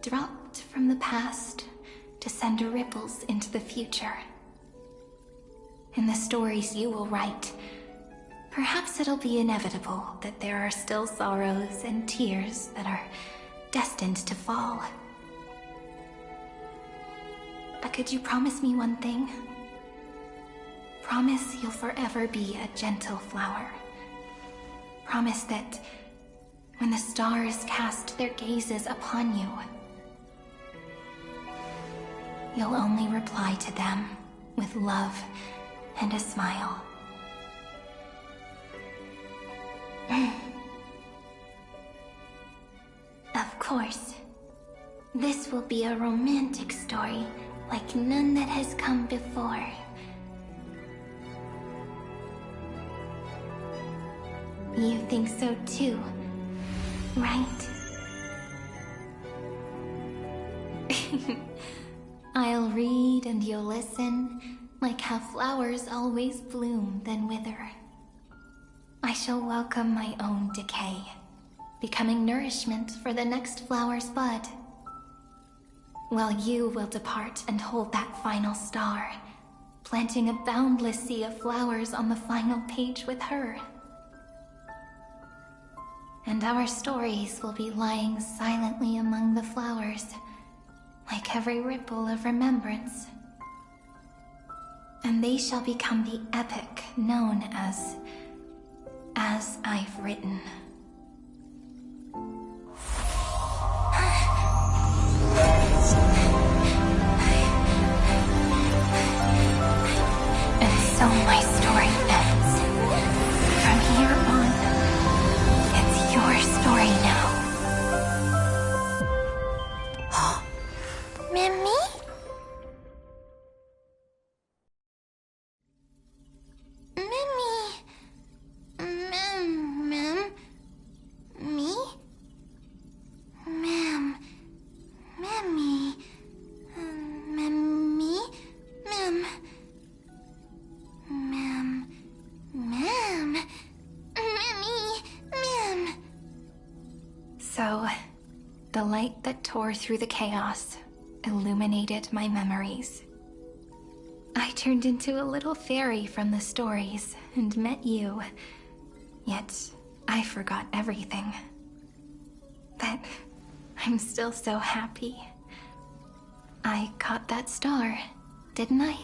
dropped from the past to send ripples into the future. In the stories you will write, perhaps it'll be inevitable that there are still sorrows and tears that are destined to fall. But could you promise me one thing? Promise you'll forever be a gentle flower. Promise that when the stars cast their gazes upon you, you'll only reply to them with love and a smile. Of course. This will be a romantic story like none that has come before. You think so too, right? I'll read and you'll listen, like how flowers always bloom then wither. I shall welcome my own decay, becoming nourishment for the next flower's bud. While you will depart and hold that final star, planting a boundless sea of flowers on the final page with her. And our stories will be lying silently among the flowers, like every ripple of remembrance. And they shall become the epic known as I've Written. And so my story ends. From here on, it's your story now. Mimi? So, the light that tore through the chaos illuminated my memories. I turned into a little fairy from the stories and met you, yet I forgot everything. But I'm still so happy. I caught that star, didn't I?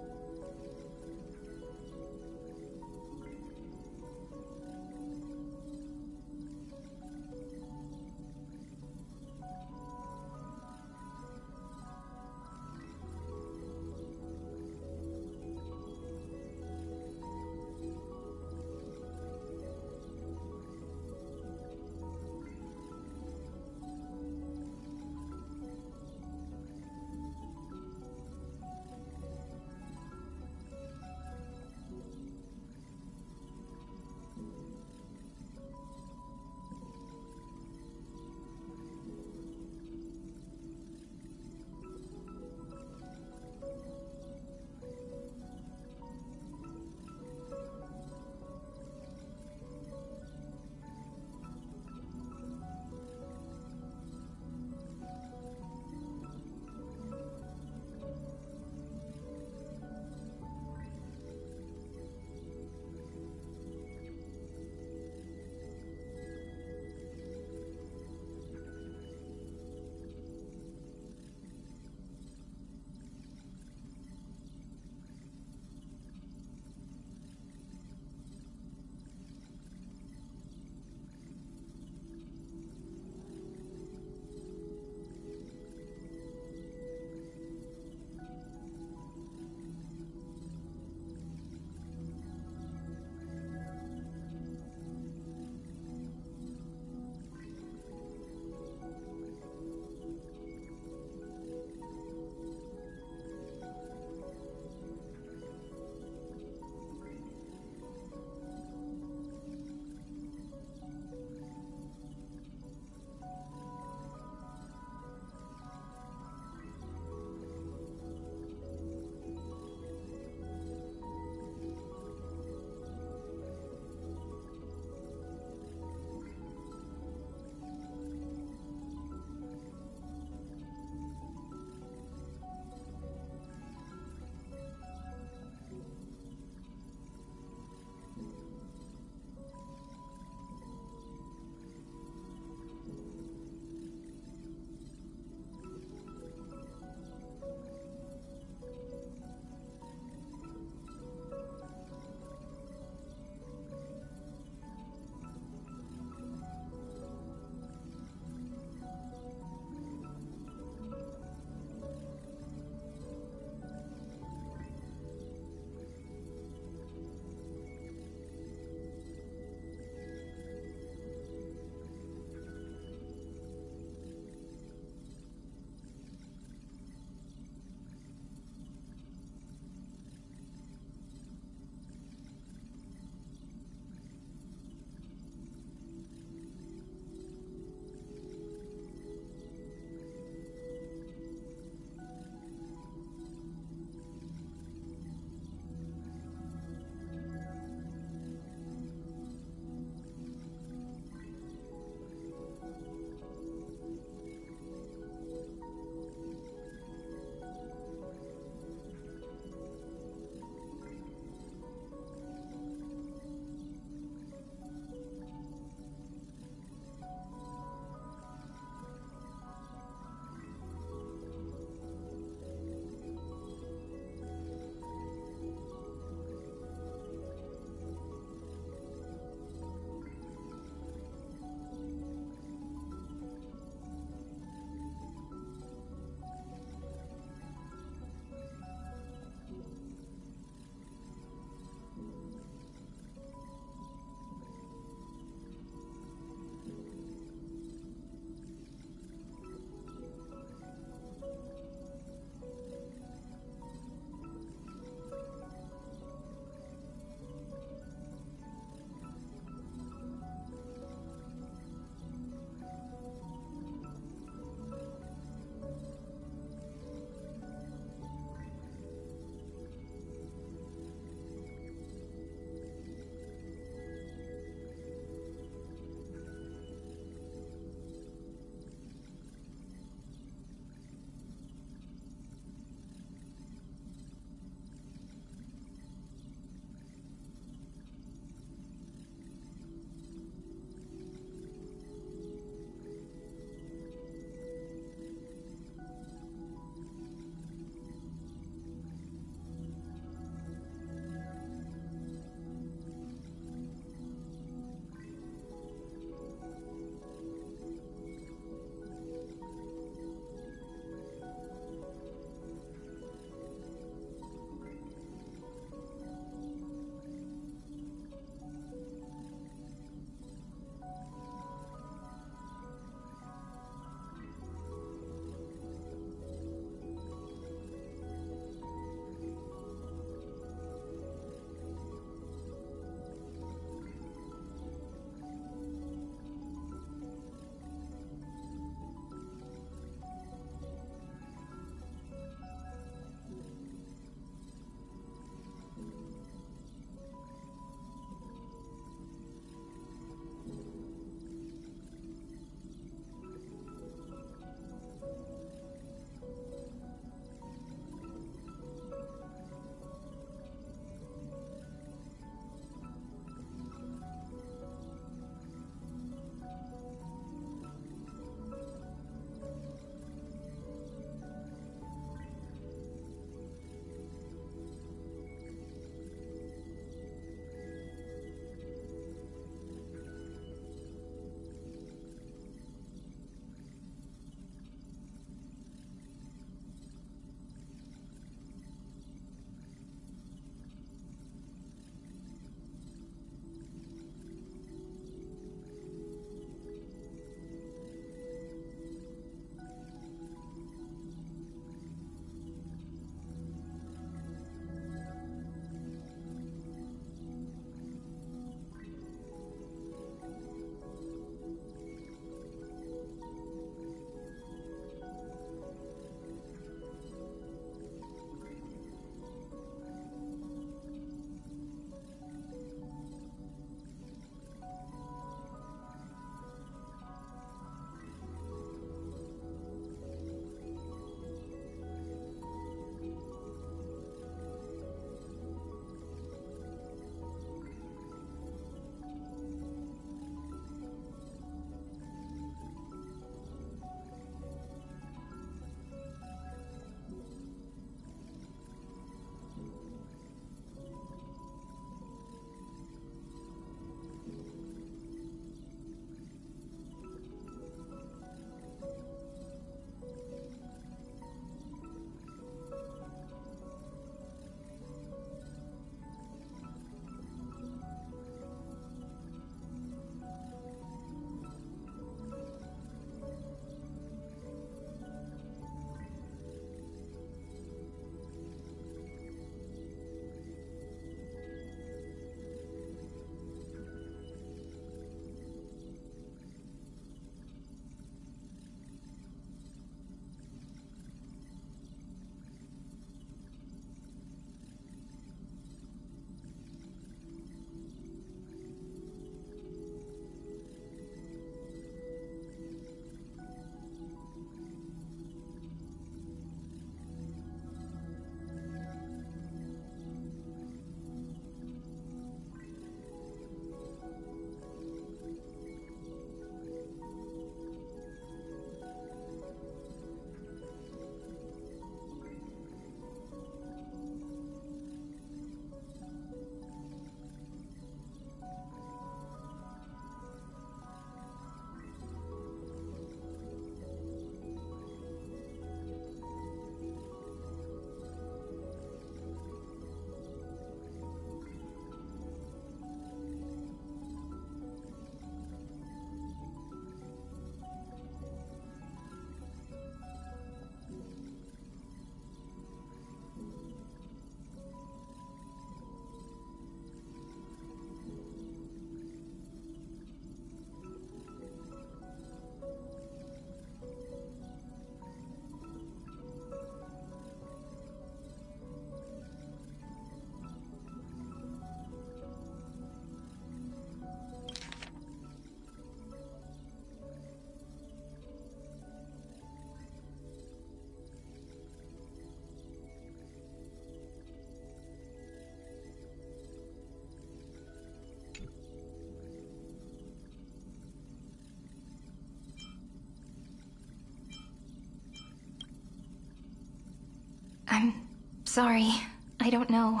Sorry, I don't know.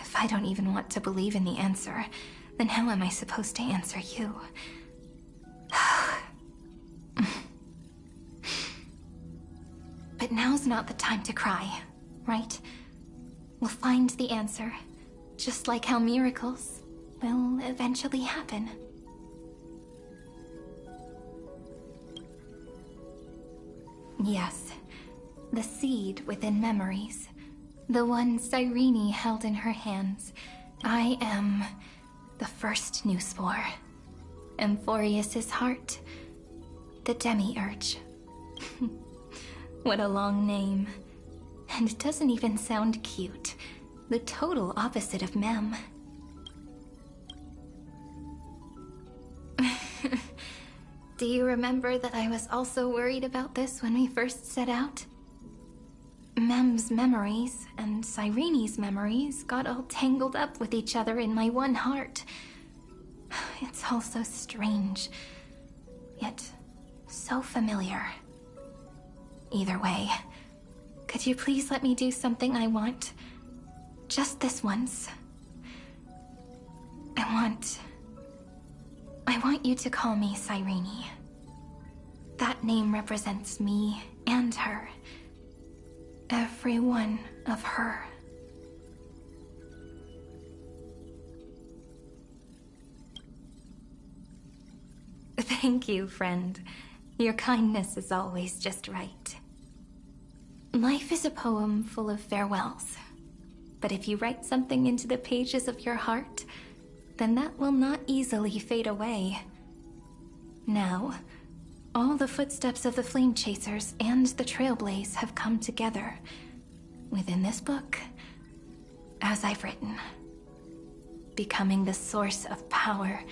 If I don't even want to believe in the answer, then how am I supposed to answer you? But now's not the time to cry, right? We'll find the answer, just like how miracles will eventually happen. Yes, the seed within memories, the one Cyrene held in her hands. I am the first new spore. Amphoreus's heart, the demiurge. What a long name. And it doesn't even sound cute. The total opposite of Mem. Do you remember that I was also worried about this when we first set out? Mem's memories and Cyrene's memories got all tangled up with each other in my one heart. It's all so strange, yet so familiar. Either way, could you please let me do something I want? Just this once. I want you to call me Cyrene. That name represents me and her. Every one of her. Thank you, friend. Your kindness is always just right. Life is a poem full of farewells. But if you write something into the pages of your heart, then that will not easily fade away. Now, all the footsteps of the Flame Chasers and the Trailblaze have come together within this book, as I've written, becoming the source of power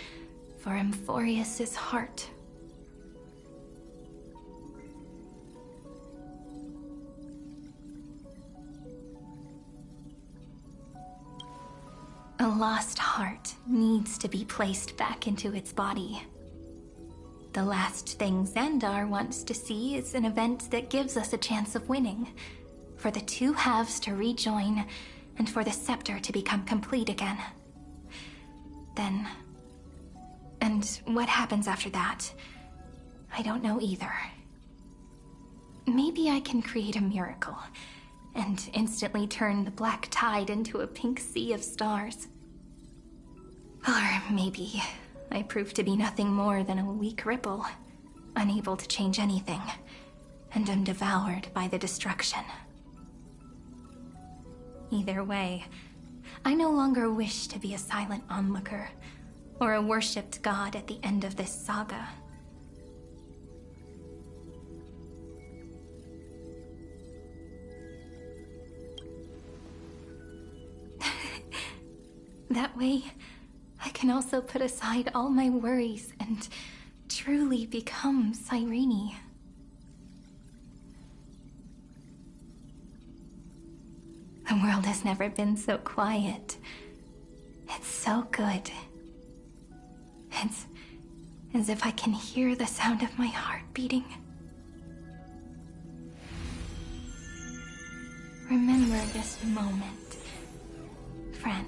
for Amphoreus's heart. A lost heart needs to be placed back into its body. The last thing Xandar wants to see is an event that gives us a chance of winning, for the two halves to rejoin, and for the scepter to become complete again. Then... and what happens after that? I don't know either. Maybe I can create a miracle, and instantly turn the black tide into a pink sea of stars. Or maybe I prove to be nothing more than a weak ripple, unable to change anything, and am devoured by the destruction. Either way, I no longer wish to be a silent onlooker, or a worshipped god at the end of this saga. That way, I can also put aside all my worries and truly become Cyrene. The world has never been so quiet. It's so good. It's as if I can hear the sound of my heart beating. Remember this moment, friend.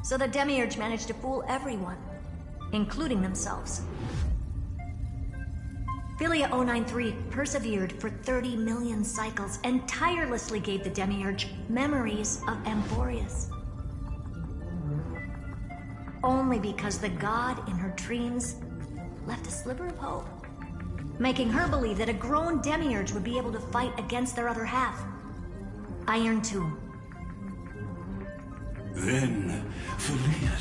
So the Demiurge managed to fool everyone, including themselves. Philia 093 persevered for 30 million cycles and tirelessly gave the Demiurge memories of Amphoreus. Only because the god in her dreams left a sliver of hope, making her believe that a grown Demiurge would be able to fight against their other half. Iron Tomb. Then, Philia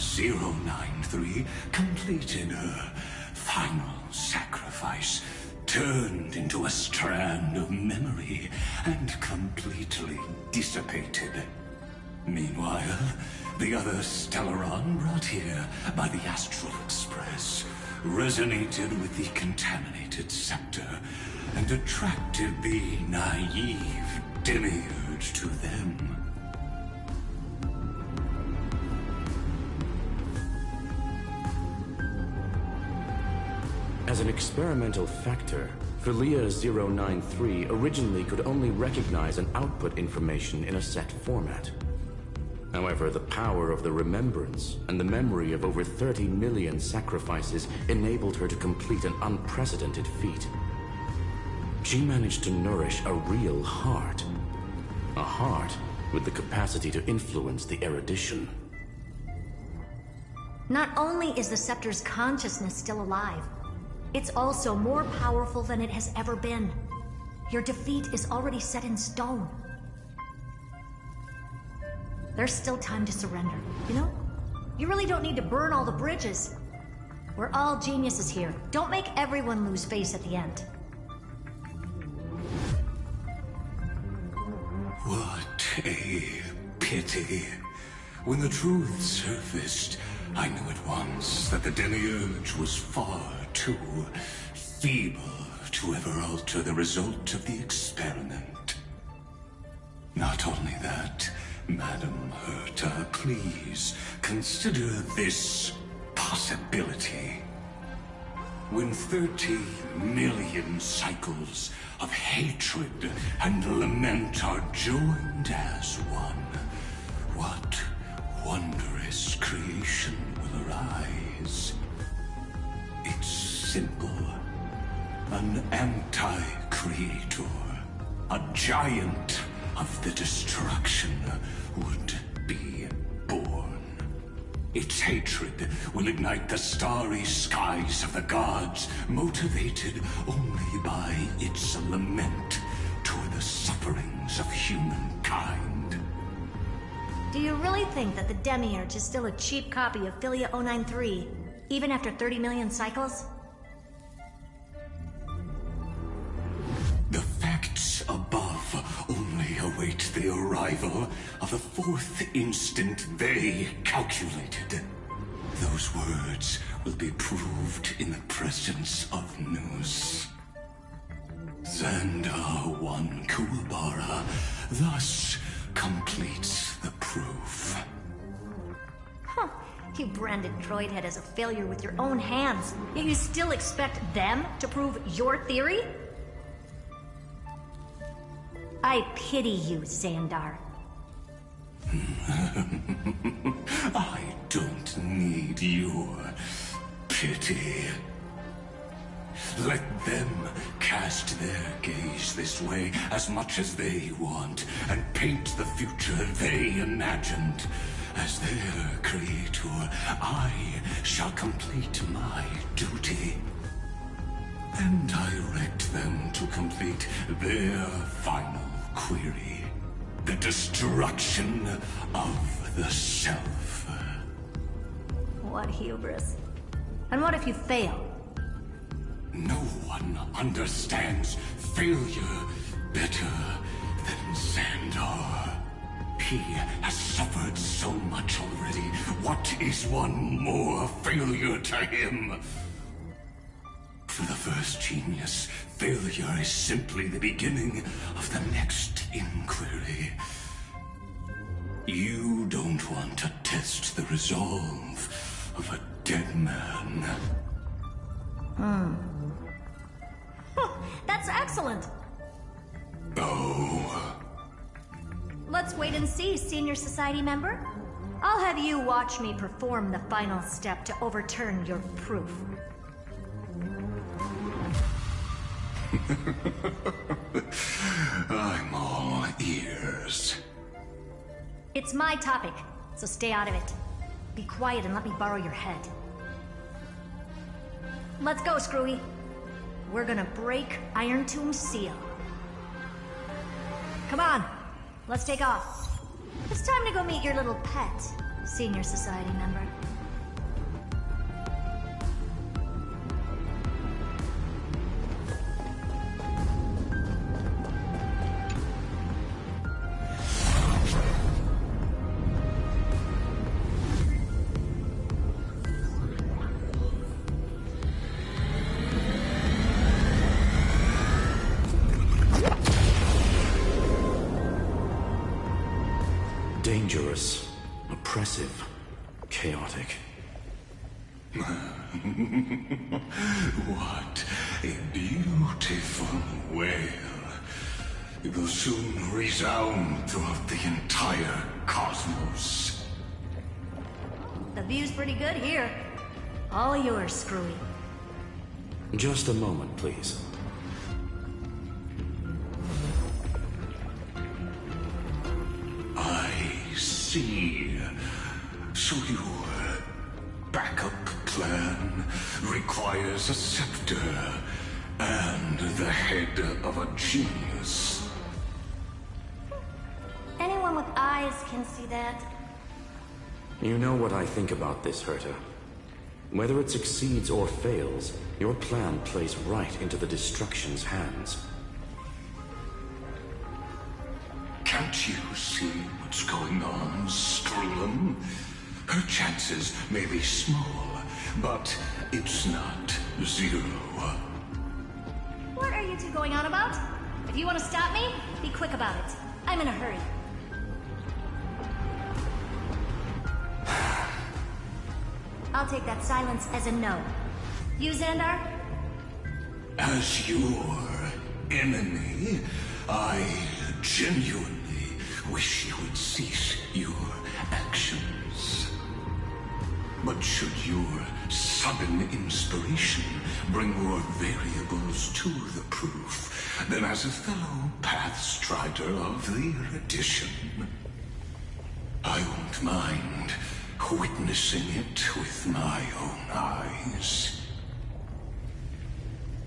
093 completed her final sacrifice, turned into a strand of memory, and completely dissipated. Meanwhile, the other Stellaron brought here by the Astral Express resonated with the contaminated scepter and attracted the naive Demiurge to them. an experimental factor, Philia 093 originally could only recognize and output information in a set format. However, the power of the remembrance and the memory of over 30 million sacrifices enabled her to complete an unprecedented feat. She managed to nourish a real heart. A heart with the capacity to influence the erudition. Not only is the Scepter's consciousness still alive, it's also more powerful than it has ever been. Your defeat is already set in stone. There's still time to surrender, you know? You really don't need to burn all the bridges. We're all geniuses here. Don't make everyone lose face at the end. What a pity. When the truth surfaced, I knew at once that the Demiurge was far too feeble to ever alter the result of the experiment. Not only that, Madam Herta, please consider this possibility. When 30 million cycles of hatred and lament are joined as one, what wondrous creation will arise? It's simple. An anti-creator, a giant of the destruction would be born. Its hatred will ignite the starry skies of the gods, motivated only by its lament toward the sufferings of humankind. Do you really think that the Demiurge is still a cheap copy of Philia 093, even after 30 million cycles? The facts above only await the arrival of the fourth instant they calculated. Those words will be proved in the presence of news. Xandar 1 Kuwabara thus completes the proof. Huh. You branded Droidhead as a failure with your own hands, yet you still expect them to prove your theory? I pity you, Xandar. I don't need your pity. Let them cast their gaze this way as much as they want, and paint the future they imagined. As their creator, I shall complete my duty and direct them to complete their final query. The destruction of the self. What hubris. And what if you fail? No one understands failure better than Xandar. He has suffered so much already. What is one more failure to him? For the first genius, failure is simply the beginning of the next inquiry. You don't want to test the resolve of a dead man. That's excellent! Oh. Let's wait and see, Senior Society member. I'll have you watch me perform the final step to overturn your proof. I'm all ears. It's my topic, so stay out of it. Be quiet and let me borrow your head. Let's go, Screwy. We're gonna break Iron Tomb's seal. Come on, let's take off. It's time to go meet your little pet, Senior Society member. Dangerous, oppressive, chaotic. What a beautiful wail. It will soon resound throughout the entire cosmos. The view's pretty good here. All yours, Screwy. Just a moment, please. I see. So your backup plan requires a scepter and the head of a genius. Anyone with eyes can see that. You know what I think about this, Herta. Whether it succeeds or fails, your plan plays right into the Destruction's hands. Can't you see what's going on, Strulum? Her chances may be small, but it's not zero. What are you two going on about? If you want to stop me, be quick about it. I'm in a hurry. I'll take that silence as a no. You, Xandar? As your enemy, I genuinely wish you would cease your actions. But should your sudden inspiration bring more variables to the proof, then as a fellow Pathstrider of the Edition, I won't mind witnessing it with my own eyes.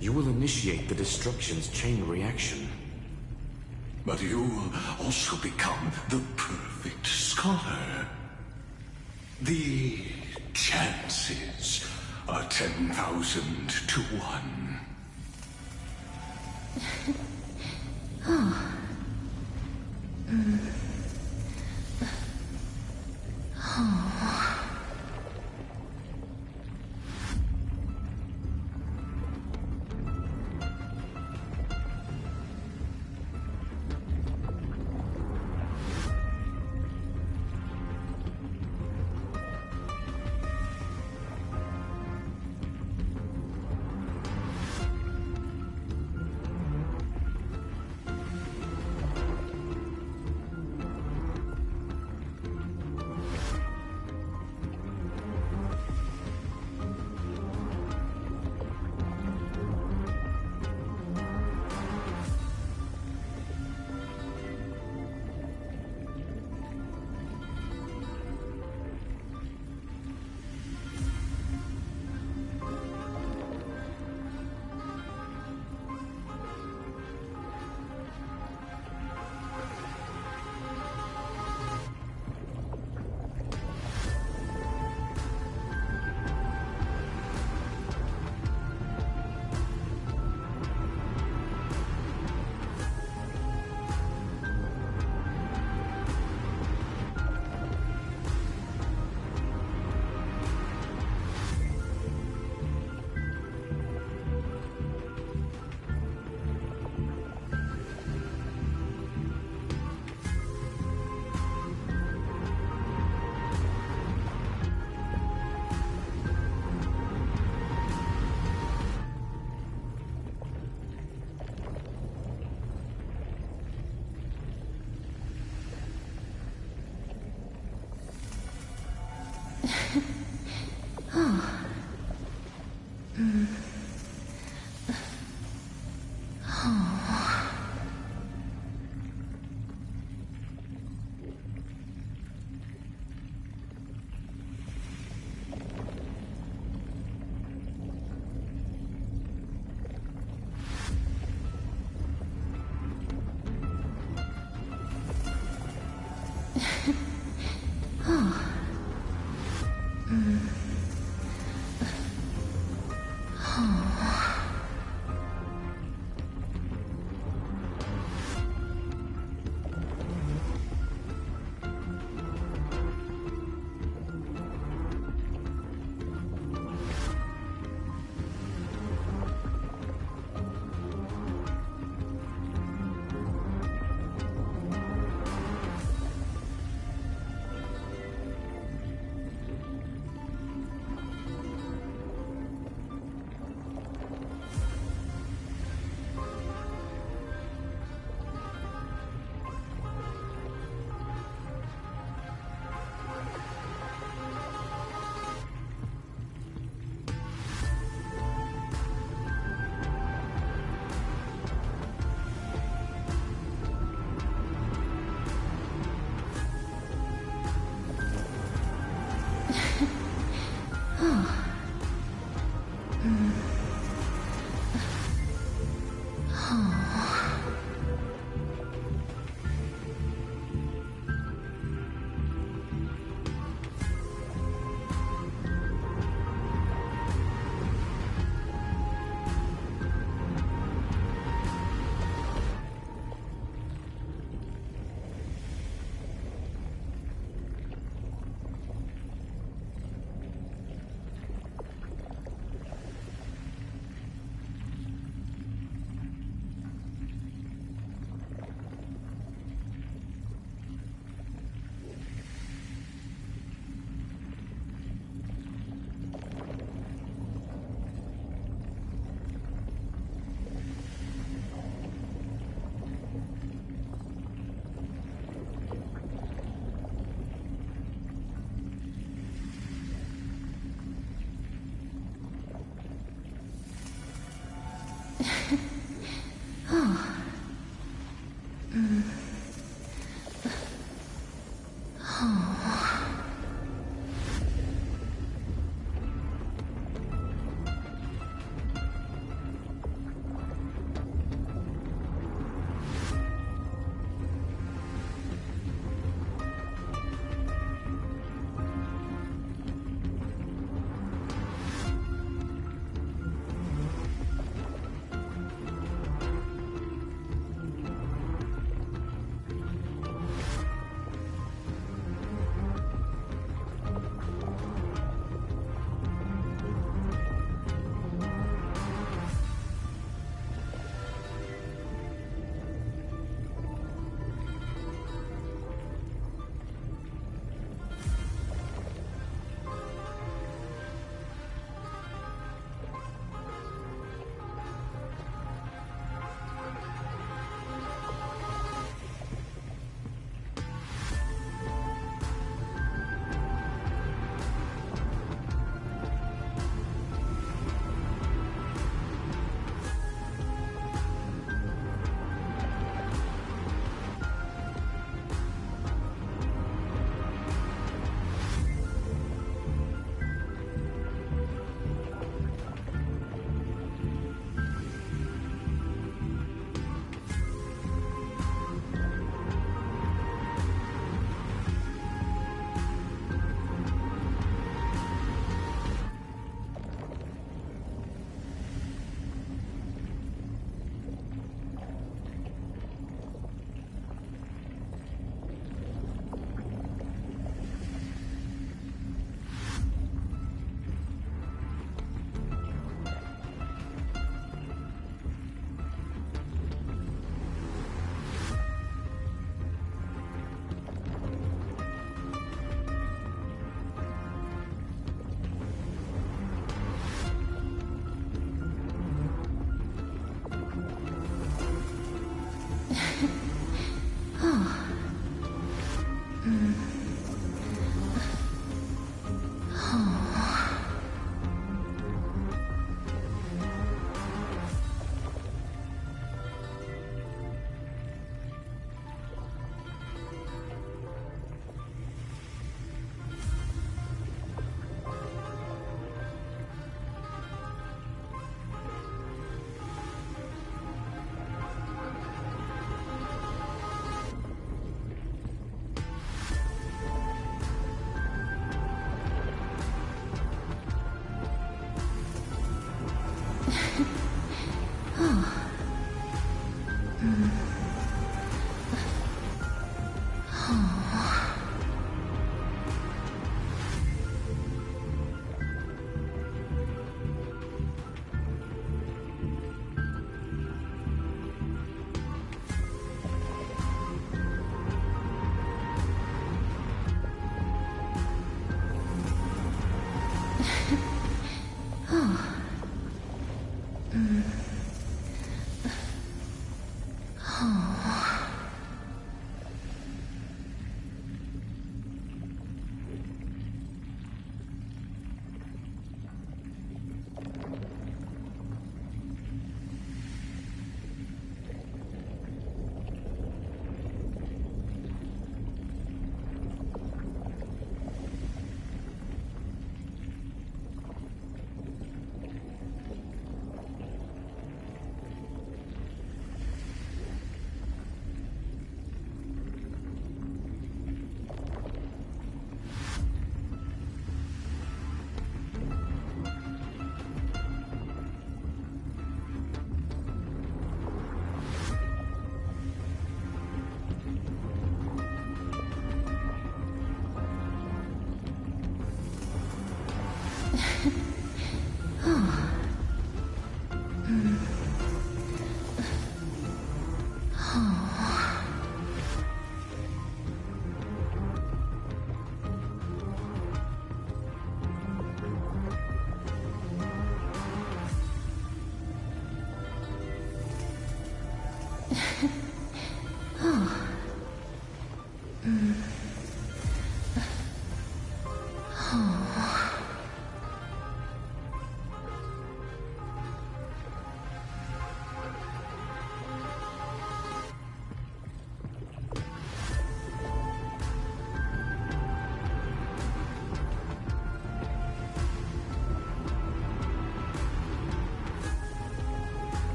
You will initiate the Destruction's chain reaction. But you will also become the perfect scholar. The chances are 10,000 to 1.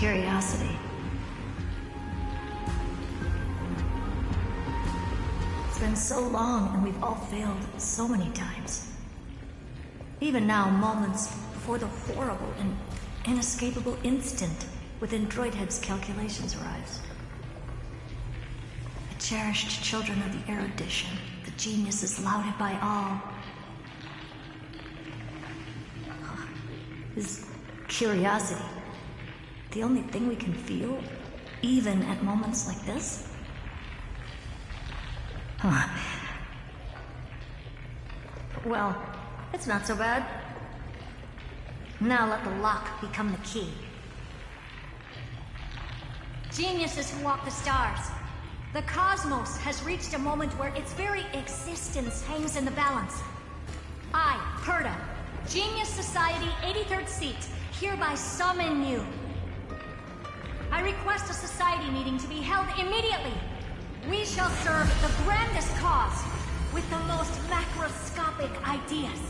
Curiosity. It's been so long, and we've all failed so many times. Even now, moments before the horrible and inescapable instant within Droidhead's calculations arrives. The cherished children of the erudition, the geniuses lauded by all. Is curiosity the only thing we can feel, even at moments like this? Huh. Well, it's not so bad. Now let the lock become the key. Geniuses who walk the stars. The cosmos has reached a moment where its very existence hangs in the balance. I, Perda, Genius Society 83rd seat, hereby summon you. I request a society meeting to be held immediately. We shall serve the grandest cause with the most macroscopic ideas.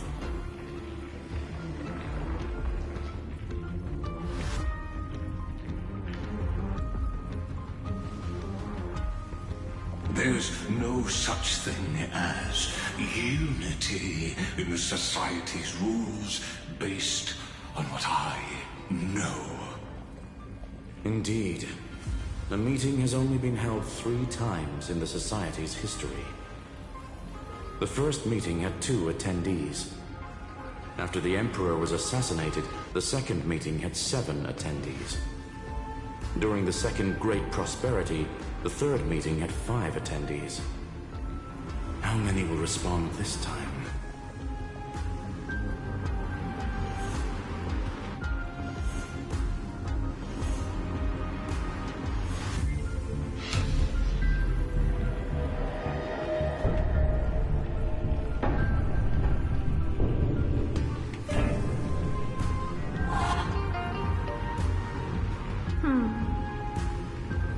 There's no such thing as unity in the Society's rules based on what I know. Indeed. The meeting has only been held 3 times in the Society's history. The first meeting had 2 attendees. After the Emperor was assassinated, the second meeting had 7 attendees. During the Second Great Prosperity, the third meeting had 5 attendees. How many will respond this time?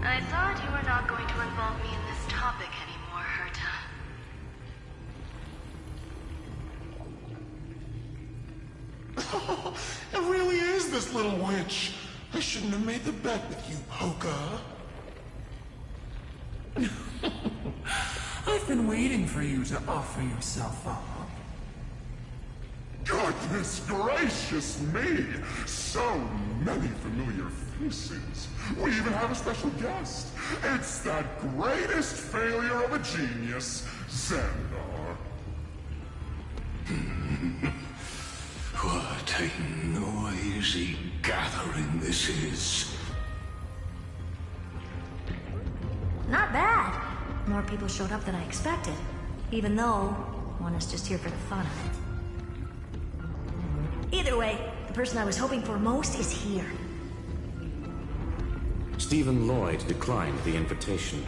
I thought you were not going to involve me in this topic anymore, Herta. It really is this little witch. I shouldn't have made the bet with you, Hoka. I've been waiting for you to offer yourself up. Goodness gracious me! So many familiar faces. We even have a special guest. It's that greatest failure of a genius, Xandar. What a noisy gathering this is. Not bad. More people showed up than I expected. Even though one is just here for the fun of it. Either way, the person I was hoping for most is here. Stephen Lloyd declined the invitation.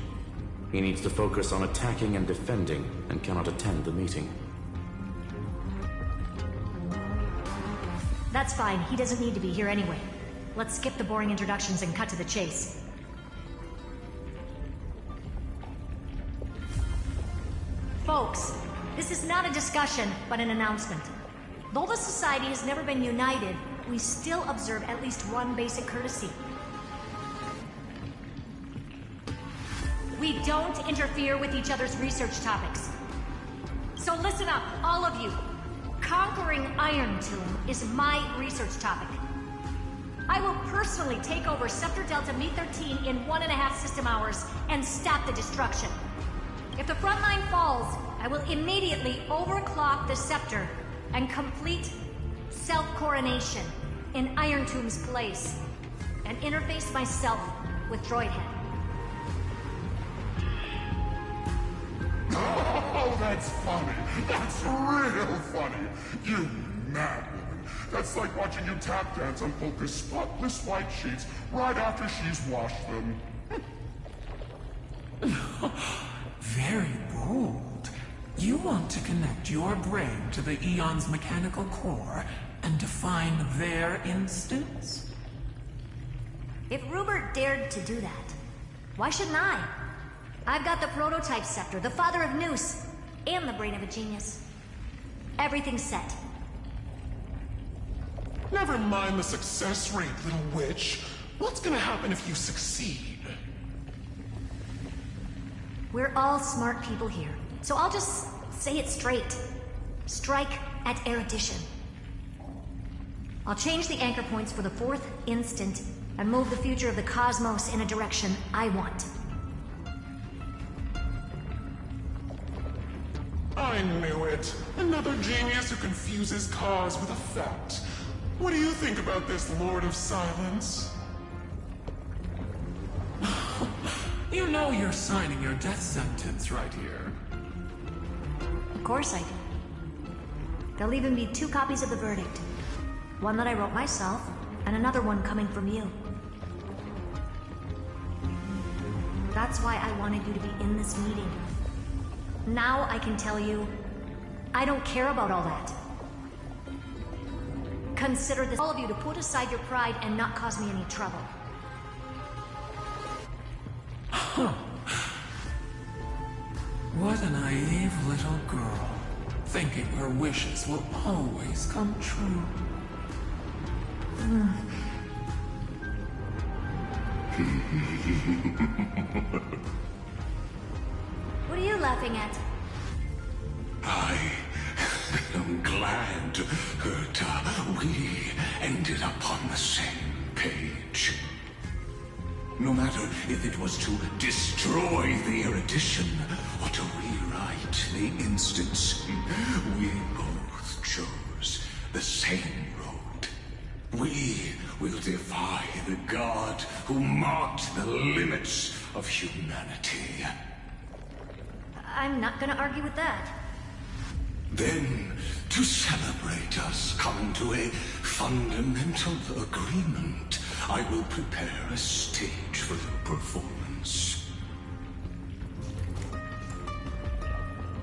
He needs to focus on attacking and defending, and cannot attend the meeting. That's fine, he doesn't need to be here anyway. Let's skip the boring introductions and cut to the chase. Folks, this is not a discussion, but an announcement. Though the Society has never been united, we still observe at least one basic courtesy. We don't interfere with each other's research topics. So listen up, all of you. Conquering Iron Tomb is my research topic. I will personally take over Scepter Delta Me-13 in 1.5 system hours and stop the destruction. If the front line falls, I will immediately overclock the Scepter and complete self-coronation in Iron Tomb's place, and interface myself with Droidhead. Oh, that's funny. That's real funny. You mad woman. That's like watching you tap dance on Polka's spotless white sheets right after she's washed them. Very bold. You want to connect your brain to the Eon's mechanical core and define their instance? If Rupert dared to do that, why shouldn't I? I've got the prototype scepter, the father of Noose, and the brain of a genius. Everything's set. Never mind the success rate, little witch. What's gonna happen if you succeed? We're all smart people here, so I'll just say it straight. Strike at erudition. I'll change the anchor points for the 4th instant and move the future of the cosmos in a direction I want. I knew it. Another genius who confuses cause with effect. What do you think about this, Lord of Silence? You know you're signing your death sentence right here. Of course I do. There'll even be 2 copies of the verdict. One that I wrote myself, and another one coming from you. That's why I wanted you to be in this meeting. Now I can tell you, I don't care about all that. Consider this, all of you, to put aside your pride and not cause me any trouble. What a naive little girl, thinking her wishes will always come true. What are you laughing at? I am glad that we ended up on the same page. No matter if it was to destroy the erudition or to rewrite the instance, we both chose the same road. We will defy the god who marked the limits of humanity. I'm not gonna argue with that. Then, to celebrate us coming to a fundamental agreement, I will prepare a stage for your performance.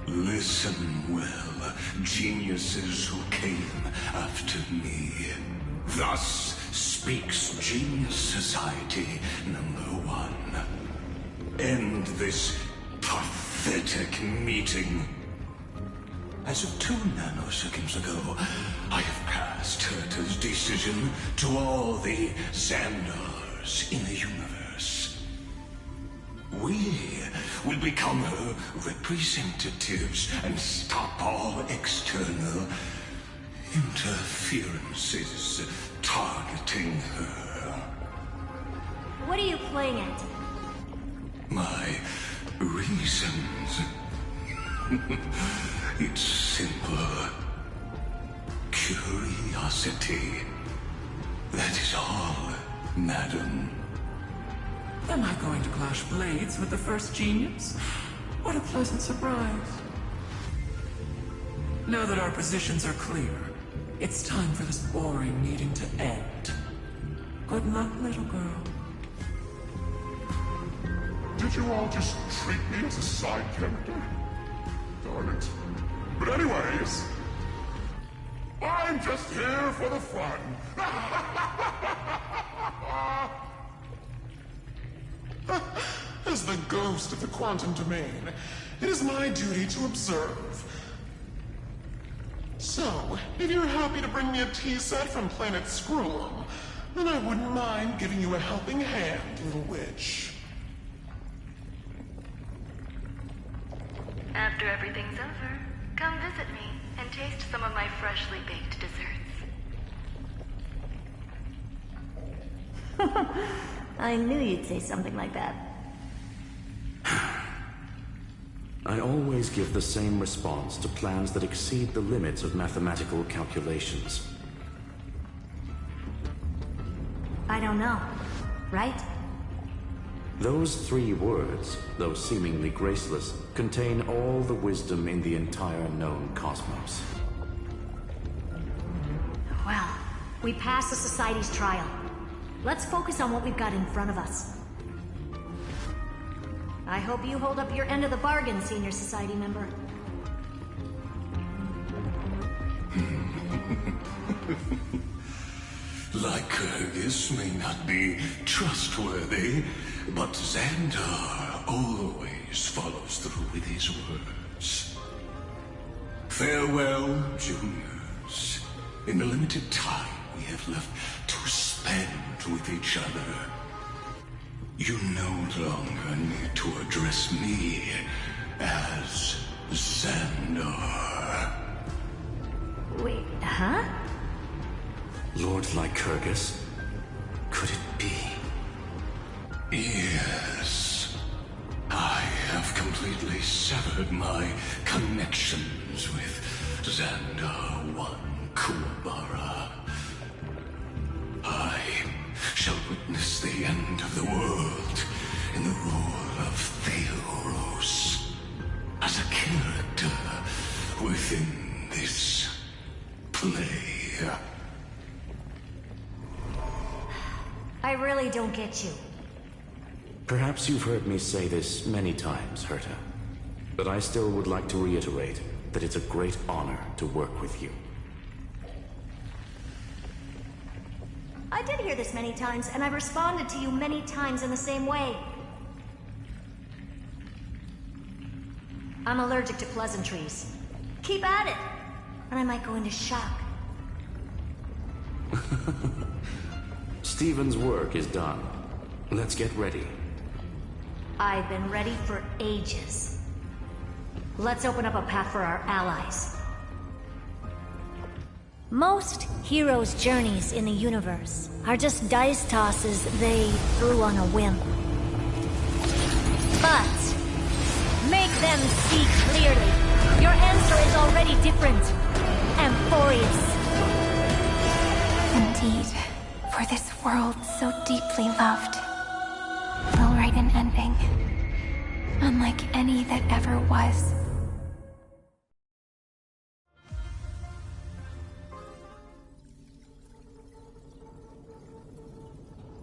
Listen well, geniuses who came after me. Thus speaks Genius Society #1. End this pathetic meeting. As of 2 nanoseconds ago, I have passed Herta's decision to all the Xandars in the universe. We will become her representatives and stop all external interferences targeting her. What are you playing at? My reasons. It's simple. Curiosity. That is all, madam. Am I going to clash blades with the first genius? What a pleasant surprise. Now that our positions are clear, it's time for this boring meeting to end. Good luck, little girl. Did you all just treat me as a side character? Darn it. But anyways, I'm just here for the fun. As the ghost of the quantum domain, it is my duty to observe. So, if you're happy to bring me a tea set from planet Scrollum, then I wouldn't mind giving you a helping hand, little witch. After everything's over, come visit me and taste some of my freshly baked desserts. I knew you'd say something like that. I always give the same response to plans that exceed the limits of mathematical calculations. I don't know, right? Those 3 words, though seemingly graceless, contain all the wisdom in the entire known cosmos. Well, we passed the Society's trial. Let's focus on what we've got in front of us. I hope you hold up your end of the bargain, Senior Society member. Lycurgus may not be trustworthy, but Xandar always follows through with his words. Farewell, juniors. In the limited time we have left to spend with each other. You no longer need to address me as Xandar. Wait, huh? Lord Lycurgus? Could it be? Yes. I have completely severed my connections with Xandar One Kuwabara. I shall witness the end of the world in the role of Theoros, as a character within this play. I really don't get you. Perhaps you've heard me say this many times, Herta, but I still would like to reiterate that it's a great honor to work with you. I did hear this many times, and I responded to you many times in the same way. I'm allergic to pleasantries. Keep at it, and I might go into shock. Stephen's work is done. Let's get ready. I've been ready for ages. Let's open up a path for our allies. Most heroes' journeys in the universe are just dice tosses they threw on a whim. But make them see clearly. Your answer is already different. Amphoreus. Indeed, for this world so deeply loved, will write an ending, unlike any that ever was.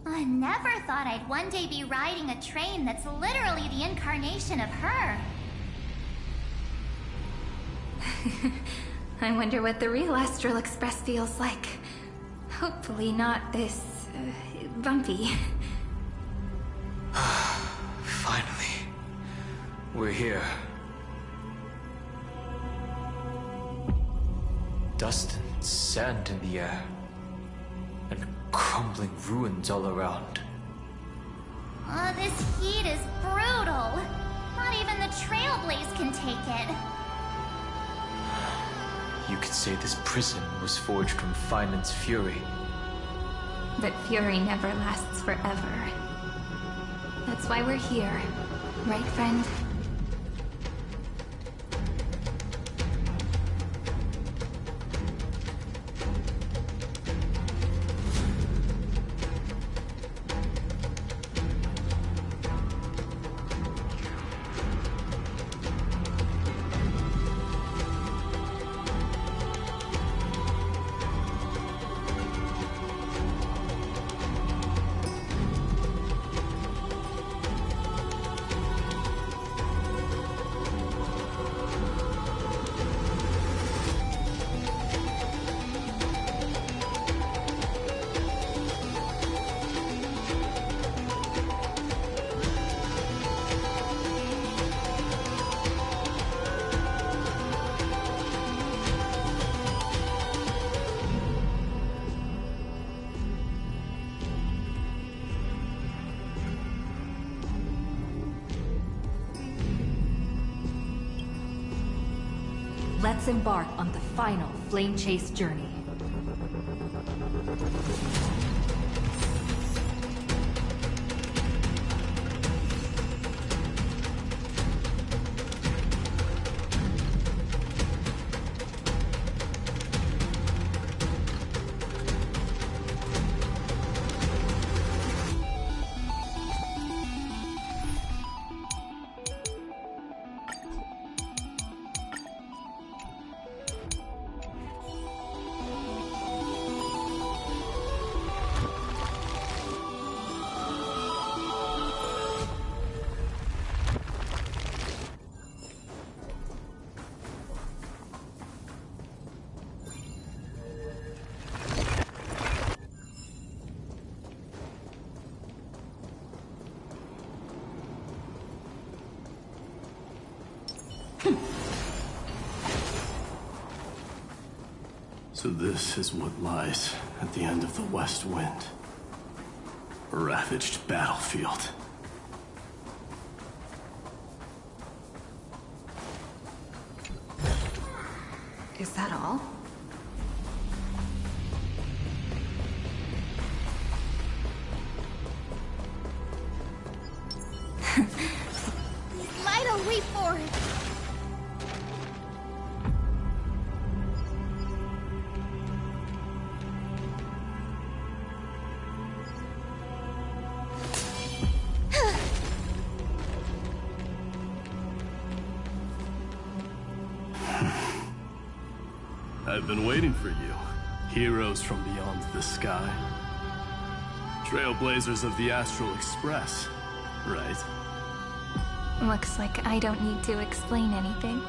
I never thought I'd one day be riding a train that's literally the incarnation of her. I wonder what the real Astral Express feels like. Hopefully not this, bumpy. Finally. We're here. Dust and sand in the air. And crumbling ruins all around. Oh, this heat is brutal. Not even the Trailblaze can take it. You could say this prison was forged from Finland's fury. But fury never lasts forever. That's why we're here. Right, friend? Let's embark on the final flame chase journey. So this is what lies at the end of the West Wind. A ravaged battlefield. Is that all? Light, I'll wait for it. I've been waiting for you. Heroes from beyond the sky. Trailblazers of the Astral Express, right? Looks like I don't need to explain anything.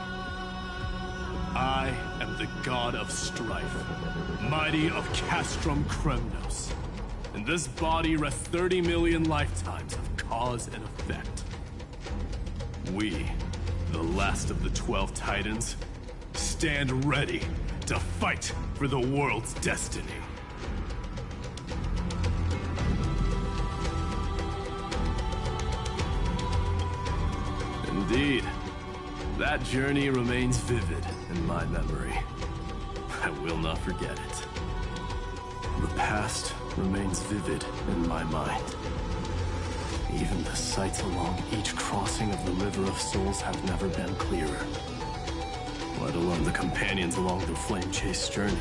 I am the god of strife, mighty of Castrum Kremnos. In this body rest 30 million lifetimes of cause and effect. We, the last of the 12 Titans, stand ready to fight for the world's destiny. Indeed, that journey remains vivid in my memory. I will not forget it. The past remains vivid in my mind. Even the sights along each crossing of the River of Souls have never been clearer. Let alone the companions along the flame chase journey.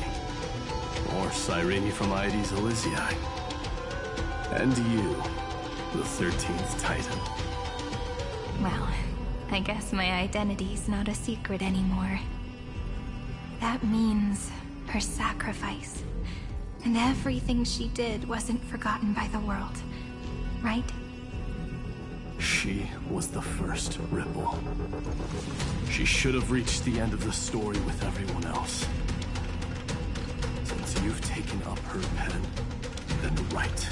Or Cyrene from Aedes Elysiae. And you, the 13th Titan. Well, I guess my identity's not a secret anymore. That means her sacrifice. And everything she did wasn't forgotten by the world, right? She was the first Ripple. She should have reached the end of the story with everyone else. Since you've taken up her pen, then right.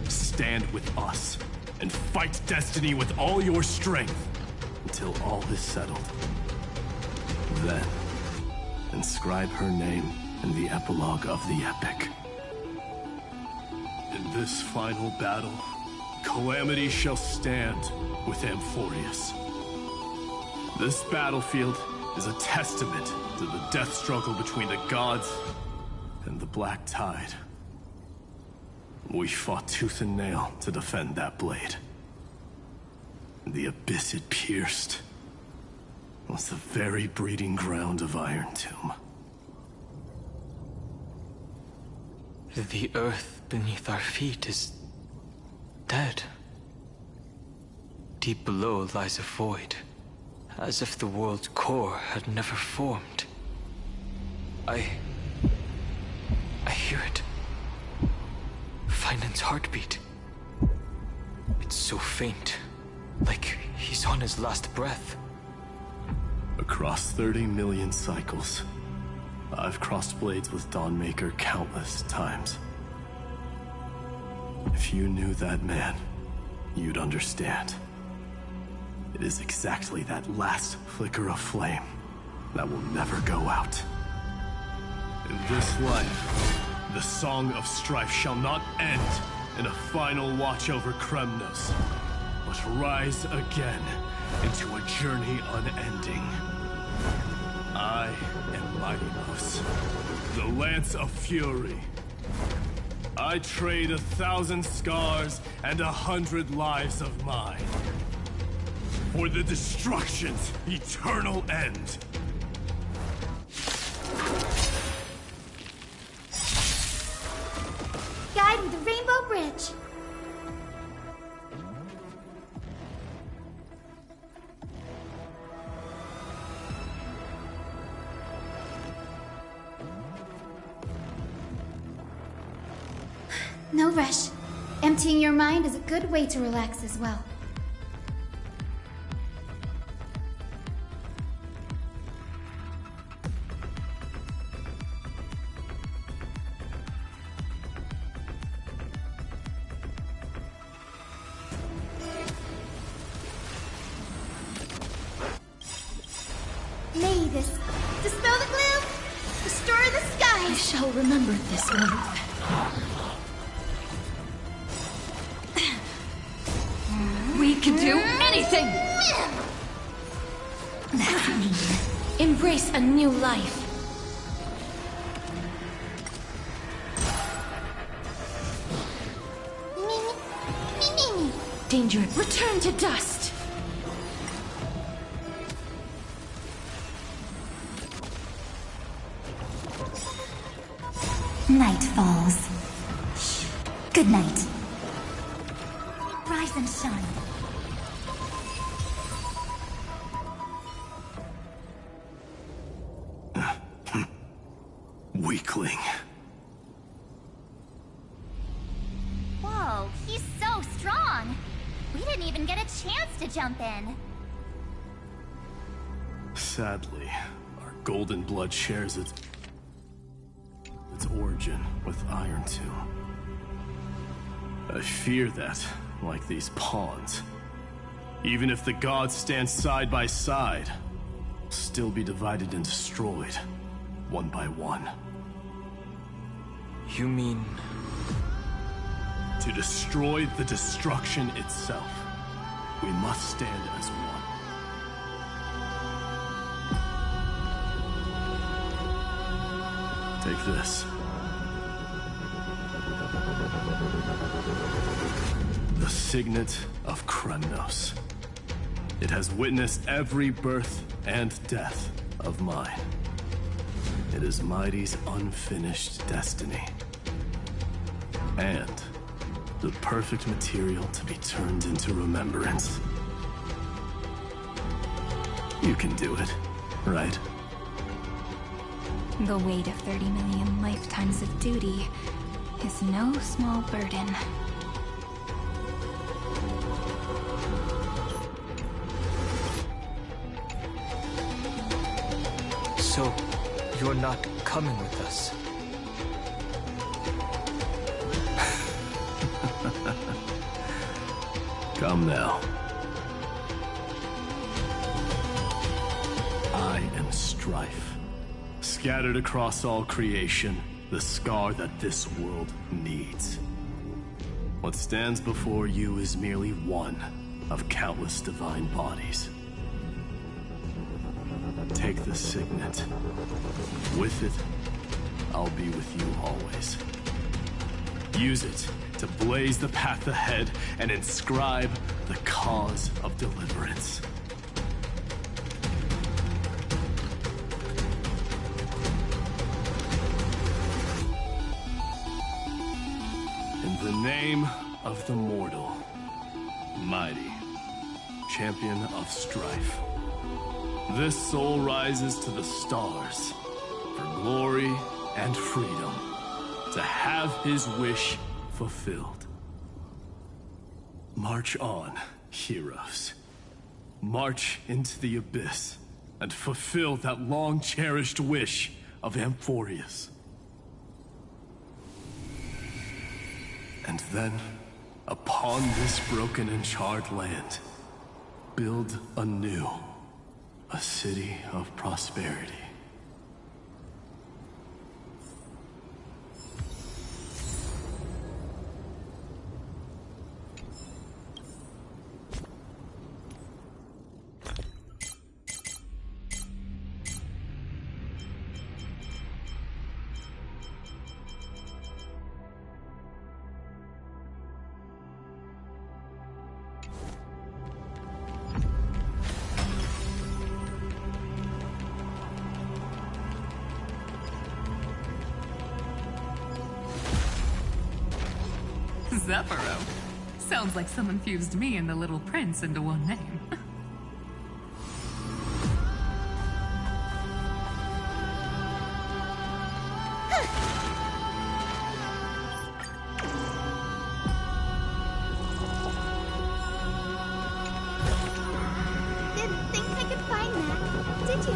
Stand with us and fight destiny with all your strength until all is settled. Then, inscribe her name in the epilogue of the epic. In this final battle, Calamity shall stand with Amphoreus. This battlefield is a testament to the death struggle between the gods and the Black Tide. We fought tooth and nail to defend that blade. The abyss it pierced was the very breeding ground of Iron Tomb. The earth beneath our feet is dead. Deep below lies a void, as if the world's core had never formed. I hear it. Finan's heartbeat. It's so faint, like he's on his last breath. Across 30 million cycles, I've crossed blades with Dawnmaker countless times. If you knew that man, you'd understand. It is exactly that last flicker of flame that will never go out. In this life, the song of strife shall not end in a final watch over Kremnos, but rise again into a journey unending. I am Mighty-Mouse, the Lance of Fury. I trade 1,000 scars and 100 lives of mine for the destruction's eternal end. Guide with the Rainbow Bridge. No rush. Emptying your mind is a good way to relax as well. May this dispel the gloom, restore the skies. I shall Convert this warmth. We can do anything! That's me. Embrace a new life. Danger. Return to dust. Night falls. Good night. Rise and shine. Weakling. Whoa, he's so strong. We didn't even get a chance to jump in. Sadly, our golden blood shares its origin with Iron Tomb. I fear that, like these pawns, even if the gods stand side by side, will still be divided and destroyed, one by one. You mean... To destroy the destruction itself, we must stand as one. Take this. The Signet of Kremnos. It has witnessed every birth and death of mine. It is Mighty's unfinished destiny. And the perfect material to be turned into remembrance. You can do it, right? The weight of 30 million lifetimes of duty is no small burden. So, you're not coming with us? Come now. I am strife. Scattered across all creation, the scar that this world needs. What stands before you is merely one of countless divine bodies. Take the signet. With it, I'll be with you always. Use it to blaze the path ahead and inscribe the cause of deliverance. In the name of the mortal, Mighty, champion of strife, this soul rises to the stars for glory and freedom, to have his wish fulfilled. March on, heroes. March into the abyss and fulfill that long-cherished wish of Amphoreus. And then, upon this broken and charred land, build anew a city of prosperity. Zephyro. Sounds like someone fused me and the Little Prince into one name. Didn't think I could find that, did you?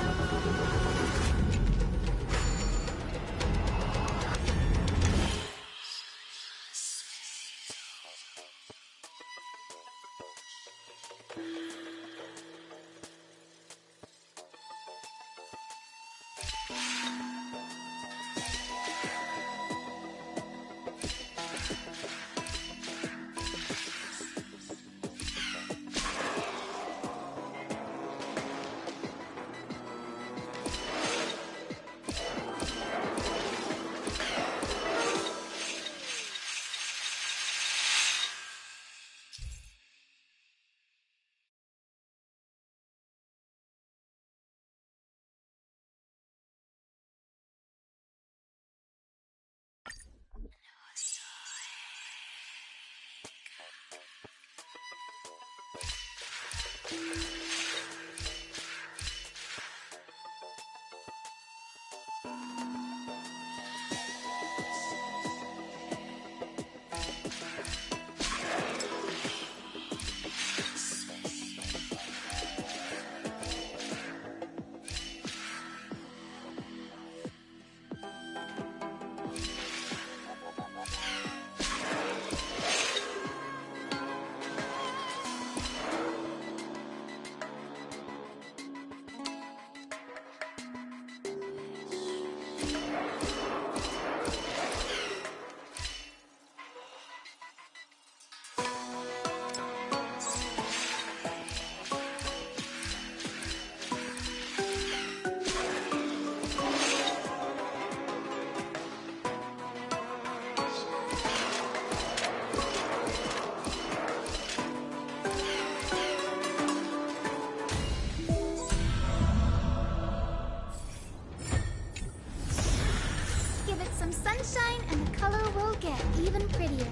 Give it some sunshine and the color will get even prettier.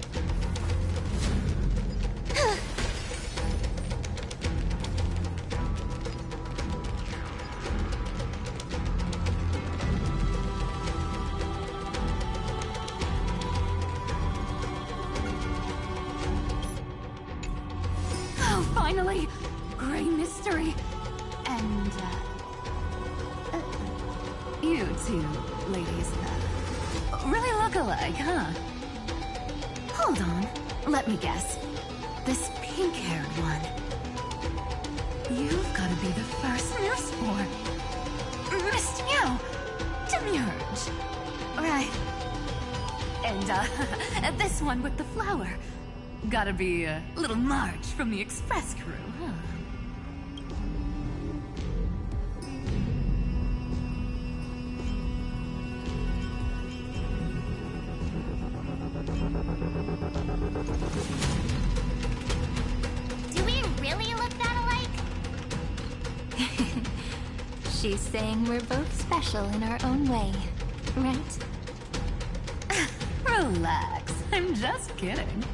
Oh, finally! Gray mystery. And, you two ladies, really look alike, huh? Hold on. Let me guess. This pink-haired one. You've got to be the first new spore. Miss Meow to merge. Right. And, this one with the flower. Gotta be a little Marge from the Express crew, huh? Do we really look that alike? She's saying we're both special in our own way, right? Relax. I'm just kidding.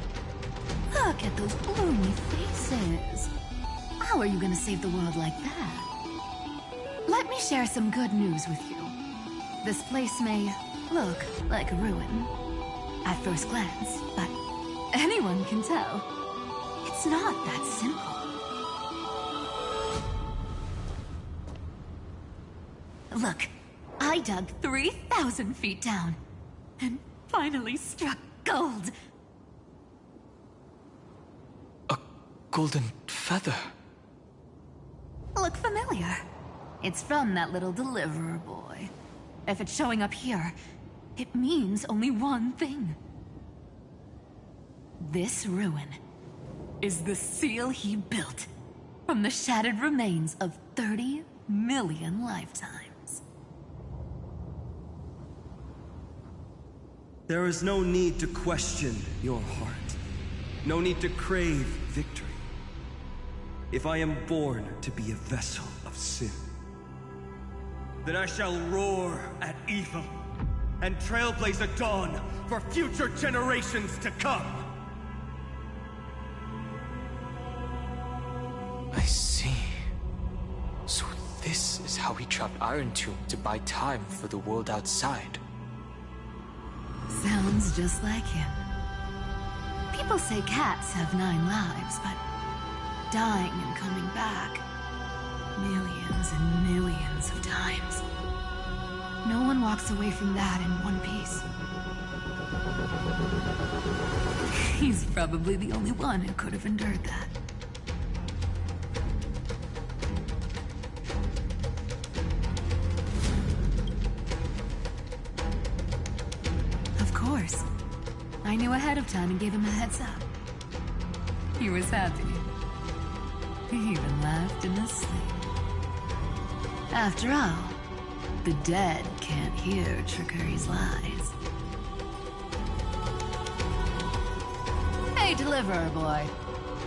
Look at those bloomy faces. How are you gonna save the world like that? Let me share some good news with you. This place may look like a ruin at first glance, but anyone can tell it's not that simple. Look, I dug 3,000 feet down and finally struck gold. Golden feather. Look familiar. It's from that little deliverer boy. If it's showing up here, it means only one thing. This ruin is the seal he built from the shattered remains of 30 million lifetimes. There is no need to question your heart. No need to crave victory. If I am born to be a vessel of sin, then I shall roar at evil and trailblaze a dawn for future generations to come. I see. So this is how he trapped Iron Tomb to buy time for the world outside. Sounds just like him. People say cats have 9 lives, but dying and coming back millions and millions of times. No one walks away from that in one piece. He's probably the only one who could have endured that. Of course. I knew ahead of time and gave him a heads up. He was happy. He even laughed in his sleep. After all, the dead can't hear Trickery's lies. Hey, Deliverer Boy.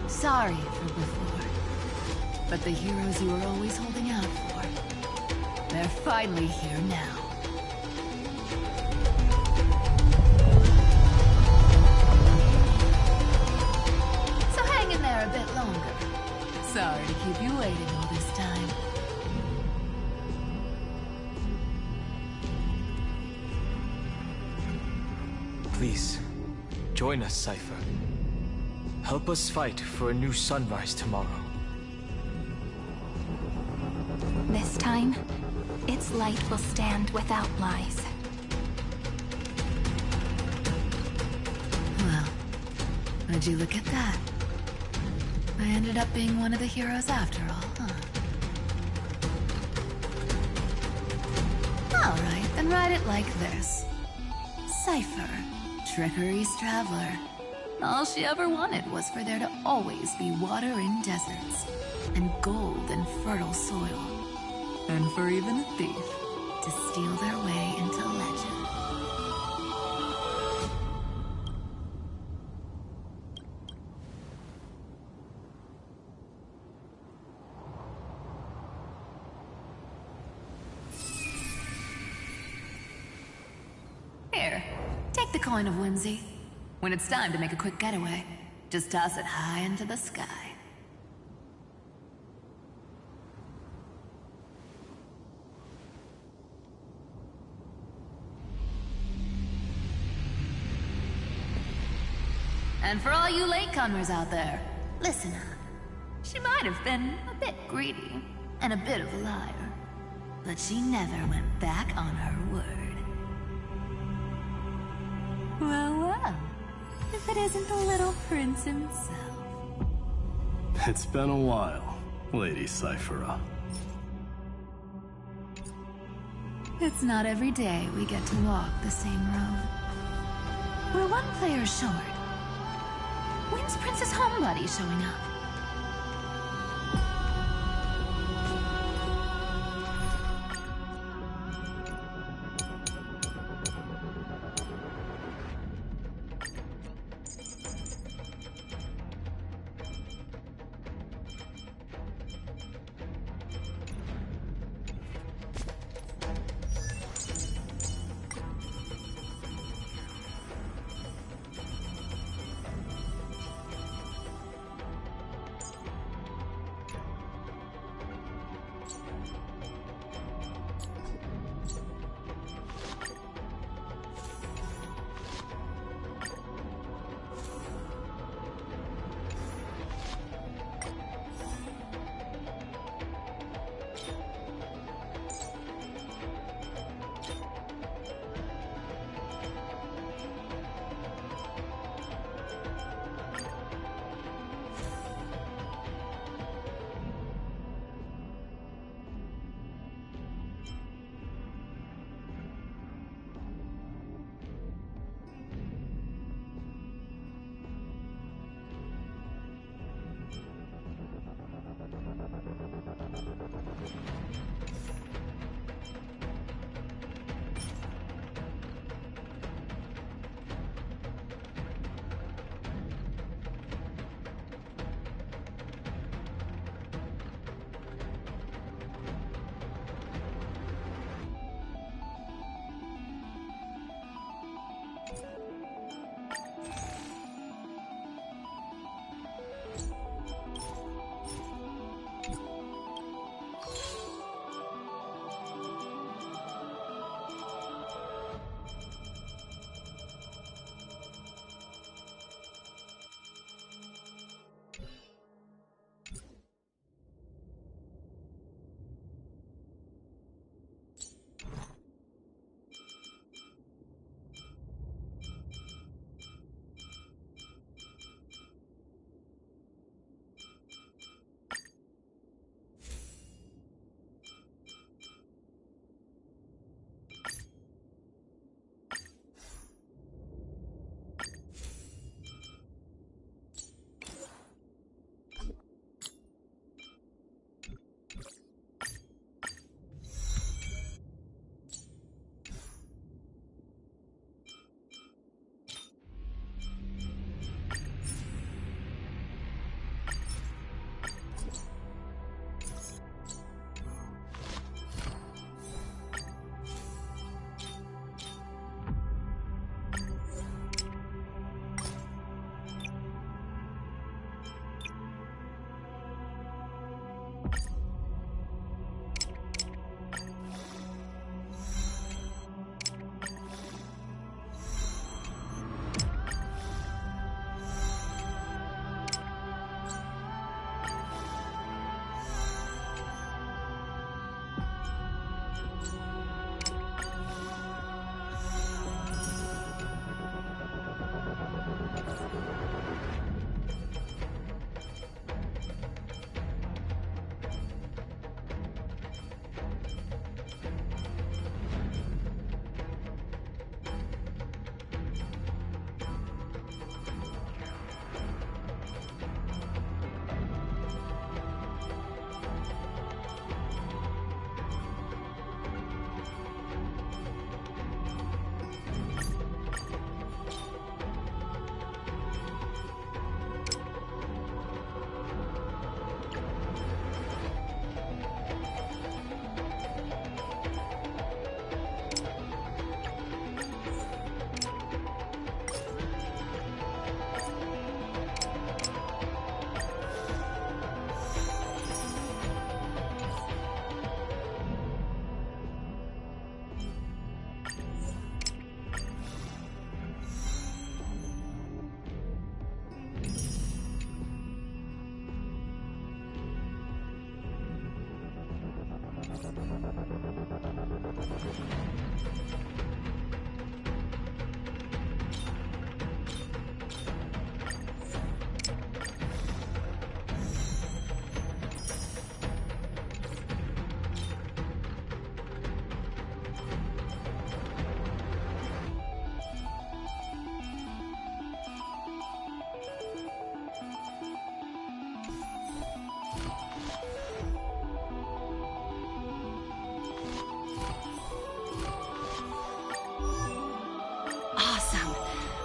Sorry for before. But the heroes you were always holding out for, they're finally here now. So hang in there a bit longer. Sorry to keep you waiting. Join us, Cypher. Help us fight for a new sunrise tomorrow. This time, its light will stand without lies. Well, would you look at that? I ended up being one of the heroes after all, huh? Alright, then write it like this. Cypher, Trickery's Traveler. All she ever wanted was for there to always be water in deserts, and gold in fertile soil. And for even a thief to steal their way into legend. Here, take the coin of whimsy. When it's time to make a quick getaway, just toss it high into the sky. And for all you latecomers out there, listen up. She might have been a bit greedy and a bit of a liar, but she never went back on her word. Well, well, if it isn't the little prince himself. It's been a while, Lady Cyphera. It's not every day we get to walk the same road. We're one player short. When's Princess Homebody showing up?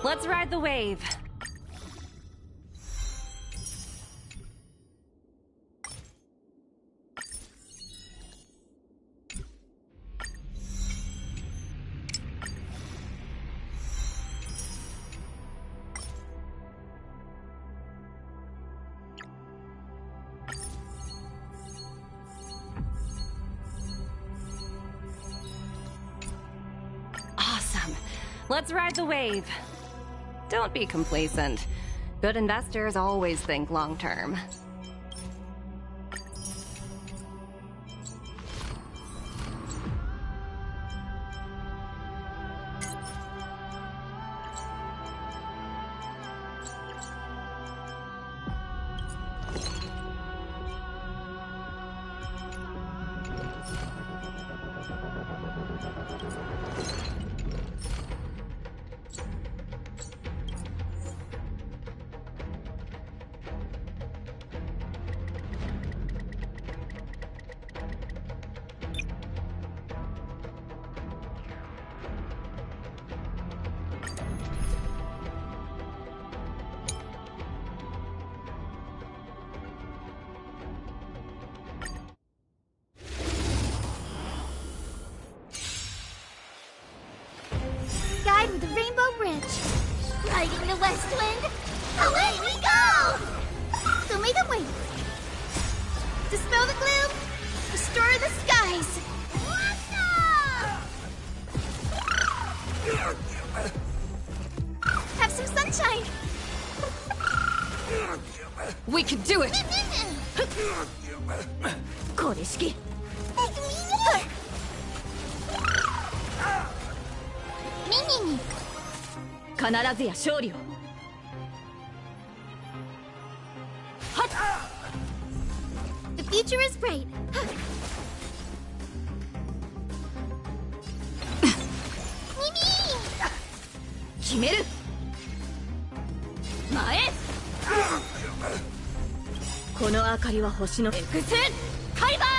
Let's ride the wave. Awesome. Let's ride the wave. Don't be complacent. Good investors always think long term. Guide with the Rainbow Bridge. Riding the west wind. Away we go! So make a wait. Dispel the gloom. Restore the skies. Have some sunshine. We can do it! これ式。ミニに。必ずや勝利を。はっ The future is bright. 決める。前。この明かりは星の X カイバー。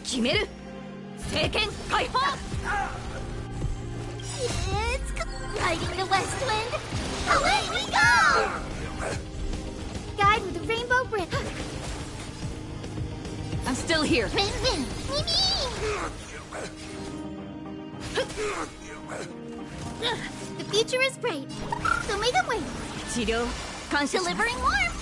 決める。聖剣解放。Riding the west wind. Away we go! Guide with the Rainbow Bridge. I'm still here. The future is bright. So make them wait. 治療感謝します。 Delivering warmth.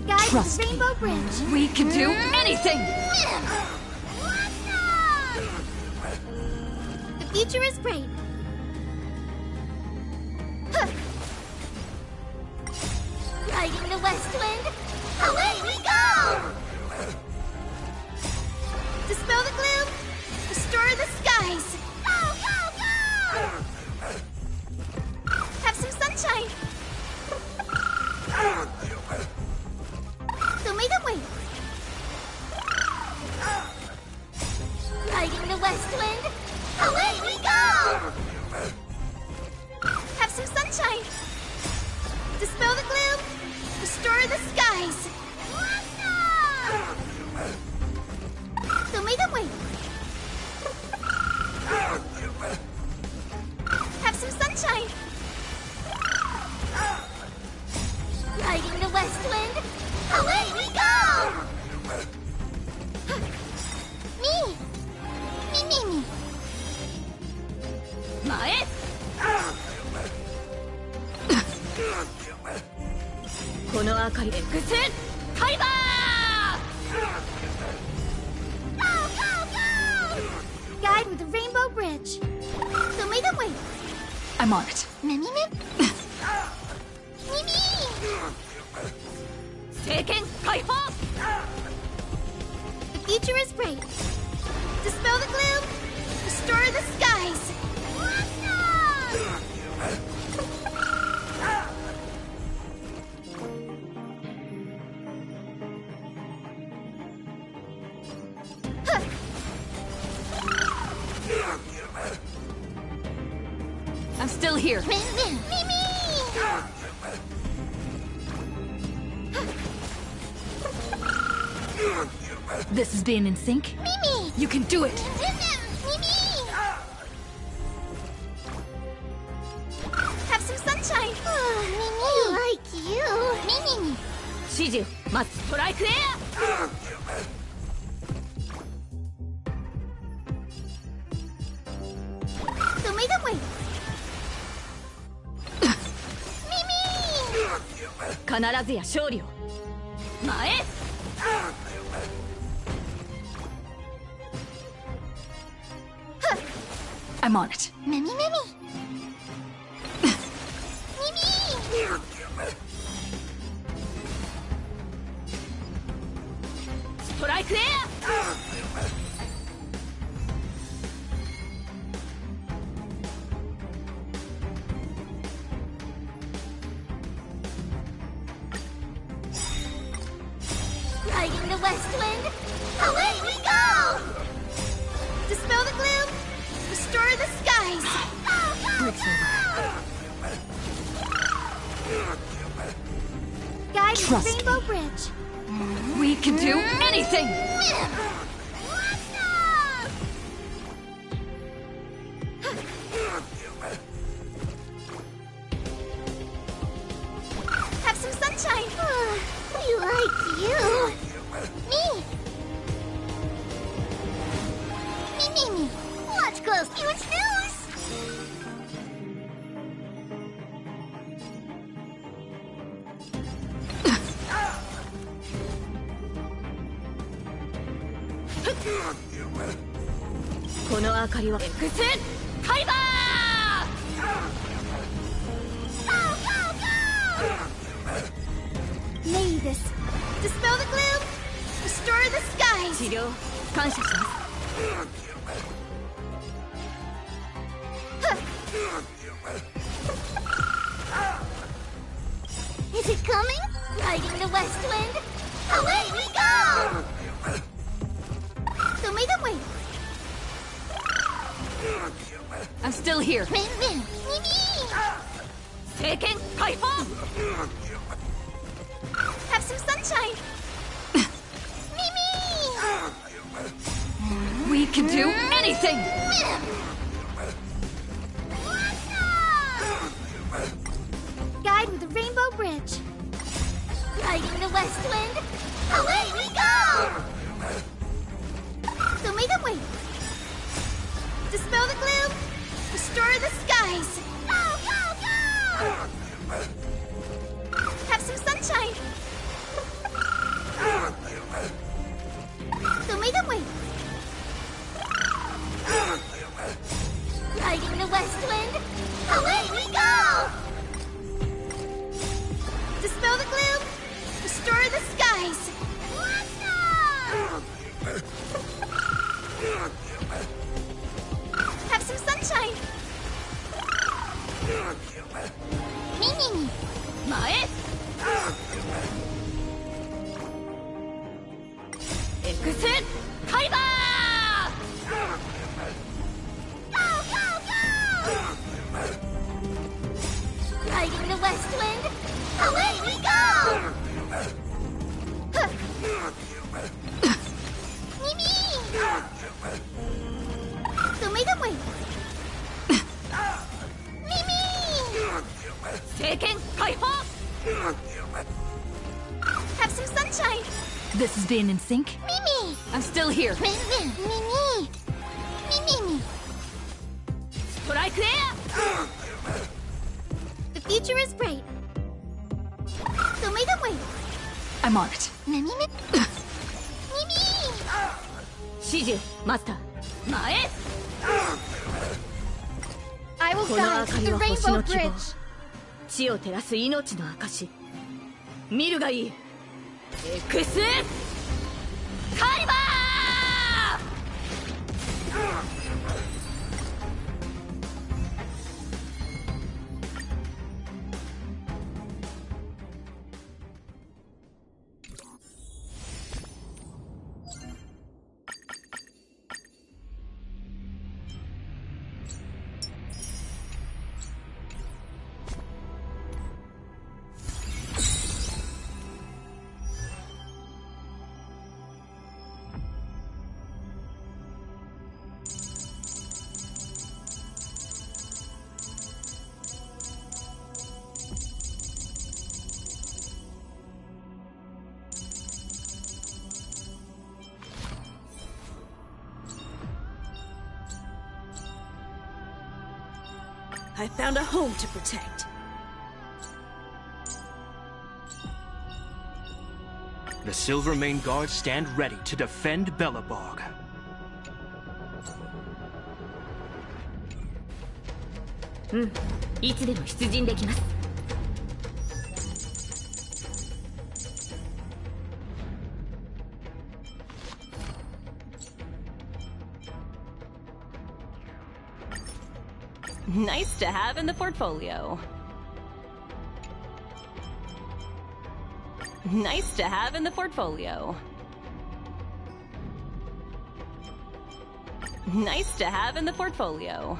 Guide with the Rainbow Bridge. We can do anything. The future is bright. Riding the west wind. Away we go! Dispel the gloom. Restore the skies. Go! Have some sunshine. So make them wait. Riding the west wind. Away we go! Have some sunshine. Dispel the gloom. Restore the skies. So make them wait. Have some sunshine. Riding the west wind. Away we go! Me! Me. 前。この明かり X カイバー。 Guide with the Rainbow Bridge. So make them wait. I'm on it. Mimi? 聖剣解放。 The future is bright. Dispel the gloom. Restore the skies. I'm still here. Mimi! This is being in sync? Mimi! You can do it! Mimi! Have some sunshine! Mimi! I like you! Mimi! Shiju, must strike there! So make them wait! Mimi! 必ずや勝利を前 I'm on it. Mimi! Strike there! Riding the west wind, away we go! Dispel the gloom, restore the skies! Guide the Trust Rainbow Bridge. We can do anything! Have some sunshine! We like you! Me! Me! Watch close, huge news! Kono akari wa X Kaiba! May this dispel the gloom, restore the skies! 治療感謝します Is it coming? Riding the west wind, away we go! So make them wait. I'm still here. Mimi! Seiken Kaifo! Have some sunshine! Mimi! We can do anything! Guide with the Rainbow Bridge. Riding the west wind, away we go! So make them wait. Dispel the gloom, restore the skies. Go! Have some sunshine. So make them wait. Riding the west wind, away we go! Dispel the gloom, restore the skies. Have some sunshine. Mimi! Mae! X Kaiba! Riding the west wind, away we go! Mimi! So make them wait. Mimi! Seiken Kaifo! Have some sunshine. This is being in sync? Mimi! I'm still here. Mimi! Strike there! The future is bright. So make them wait. I'm on it. Mimi! Shiju, Master. Mae! I will この guide 明かり the は星 Rainbow の希望 Bridge. 地を照らす命の証見るがいい X カリバー I found a home to protect. The Silvermane Guards stand ready to defend Belobog. Hmm. いつでも出陣できます。Nice to have in the portfolio. Nice to have in the portfolio. Nice to have in the portfolio.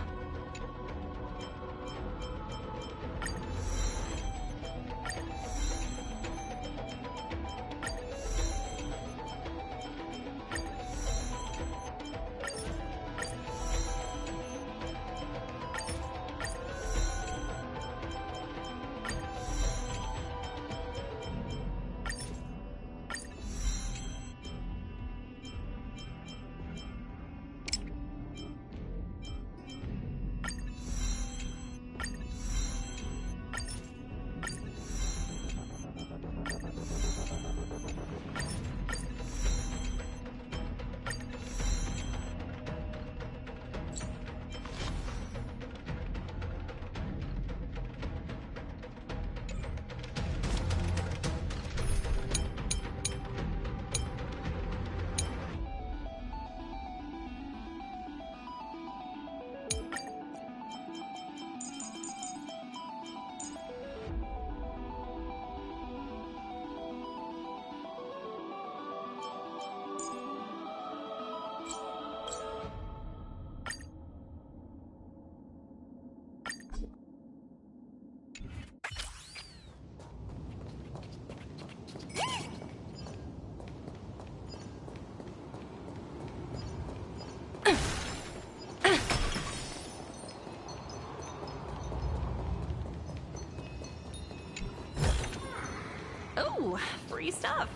Oh, free stuff.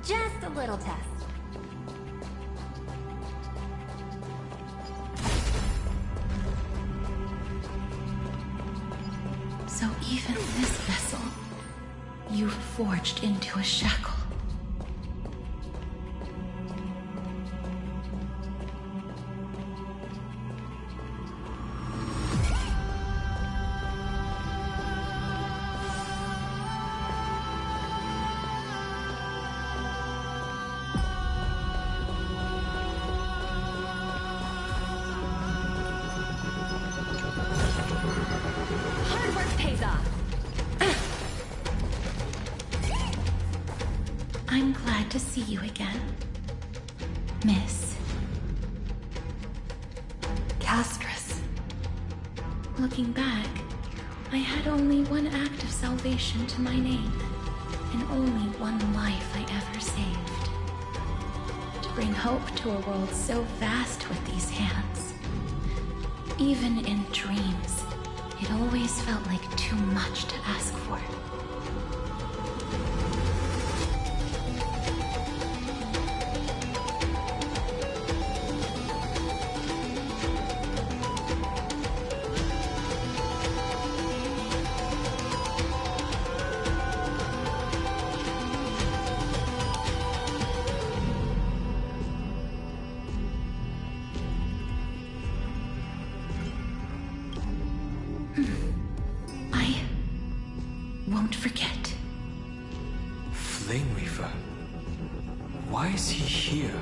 Just a little test. So even this vessel, you've forged into a shackle. Hard work pays off. I'm glad to see you again, Miss Castress. Looking back, I had only one act of salvation to my name, and only one life I ever saved. To bring hope to a world so vast with these hands. Even in dreams, it always felt like too much to ask for. I won't forget. Flame Reaver. Why is he here?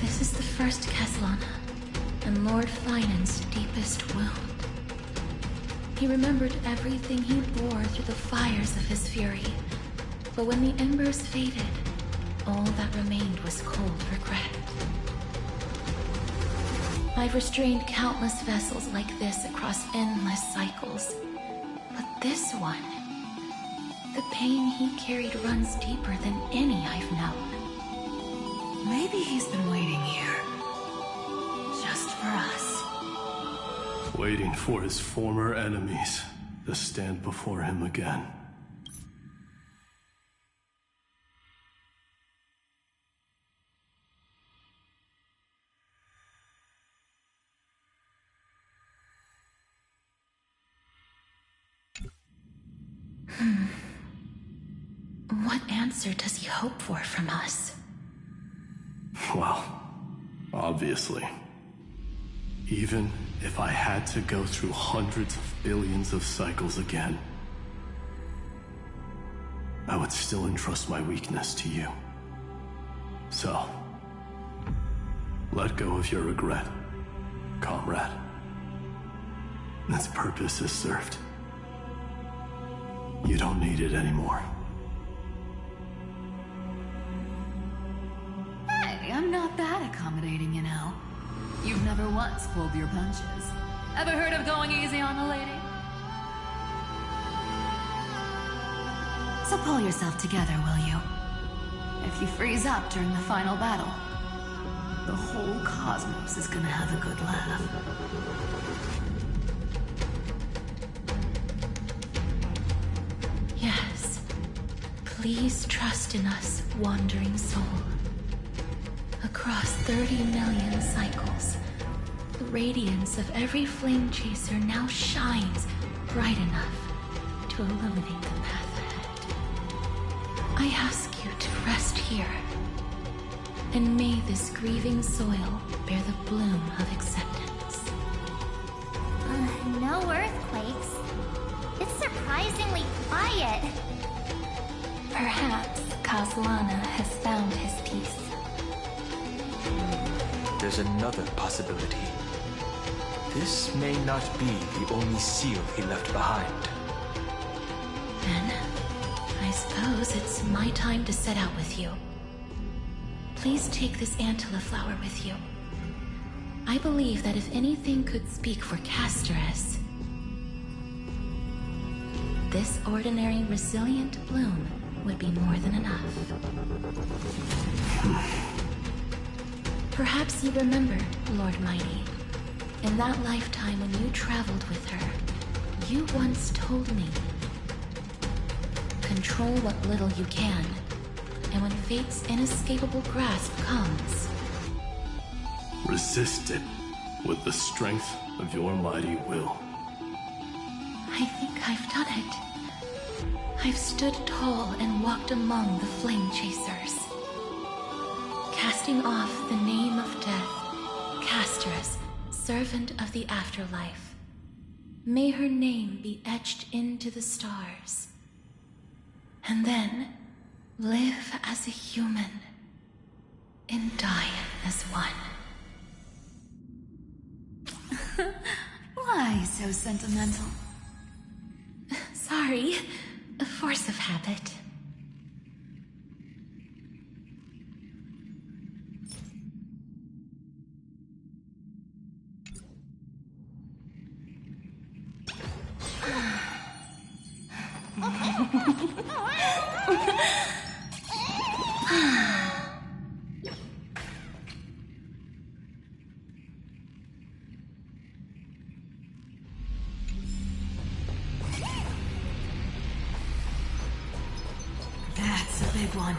This is the first Caslana, and Lord Finan's deepest wound. He remembered everything he bore through the fires of his fury, but when the embers faded, all that remained was cold regret. I've restrained countless vessels like this across endless cycles, but this one, the pain he carried runs deeper than any I've known. Maybe he's been waiting here. for us. Waiting for his former enemies to stand before him again. What answer does he hope for from us? Well, obviously. Even if I had to go through hundreds of billions of cycles again, I would still entrust my weakness to you. So, let go of your regret, comrade. Its purpose is served. You don't need it anymore. Hey, I'm not that accommodating, you know. You've never once pulled your punches. Ever heard of going easy on a lady? So pull yourself together, will you? If you freeze up during the final battle, the whole cosmos is gonna have a good laugh. Yes. Please trust in us, wandering soul. Across 30 million cycles, the radiance of every flame chaser now shines bright enough to illuminate the path ahead. I ask you to rest here, and may this grieving soil bear the bloom of acceptance. No earthquakes. It's surprisingly quiet. Perhaps Kaslana has found his peace. There's another possibility. This may not be the only seal he left behind. Then, I suppose it's my time to set out with you. Please take this Antilla flower with you. I believe that if anything could speak for Casterus, this ordinary resilient bloom would be more than enough. Perhaps you remember, Lord Mighty, in that lifetime when you traveled with her, you once told me, control what little you can, and when fate's inescapable grasp comes, resist it with the strength of your mighty will. I think I've done it. I've stood tall and walked among the flame chasers, casting off the name of death, Casterus, servant of the afterlife. May her name be etched into the stars. And then live as a human and die as one. Why so sentimental? Sorry, a force of habit. That's a big one.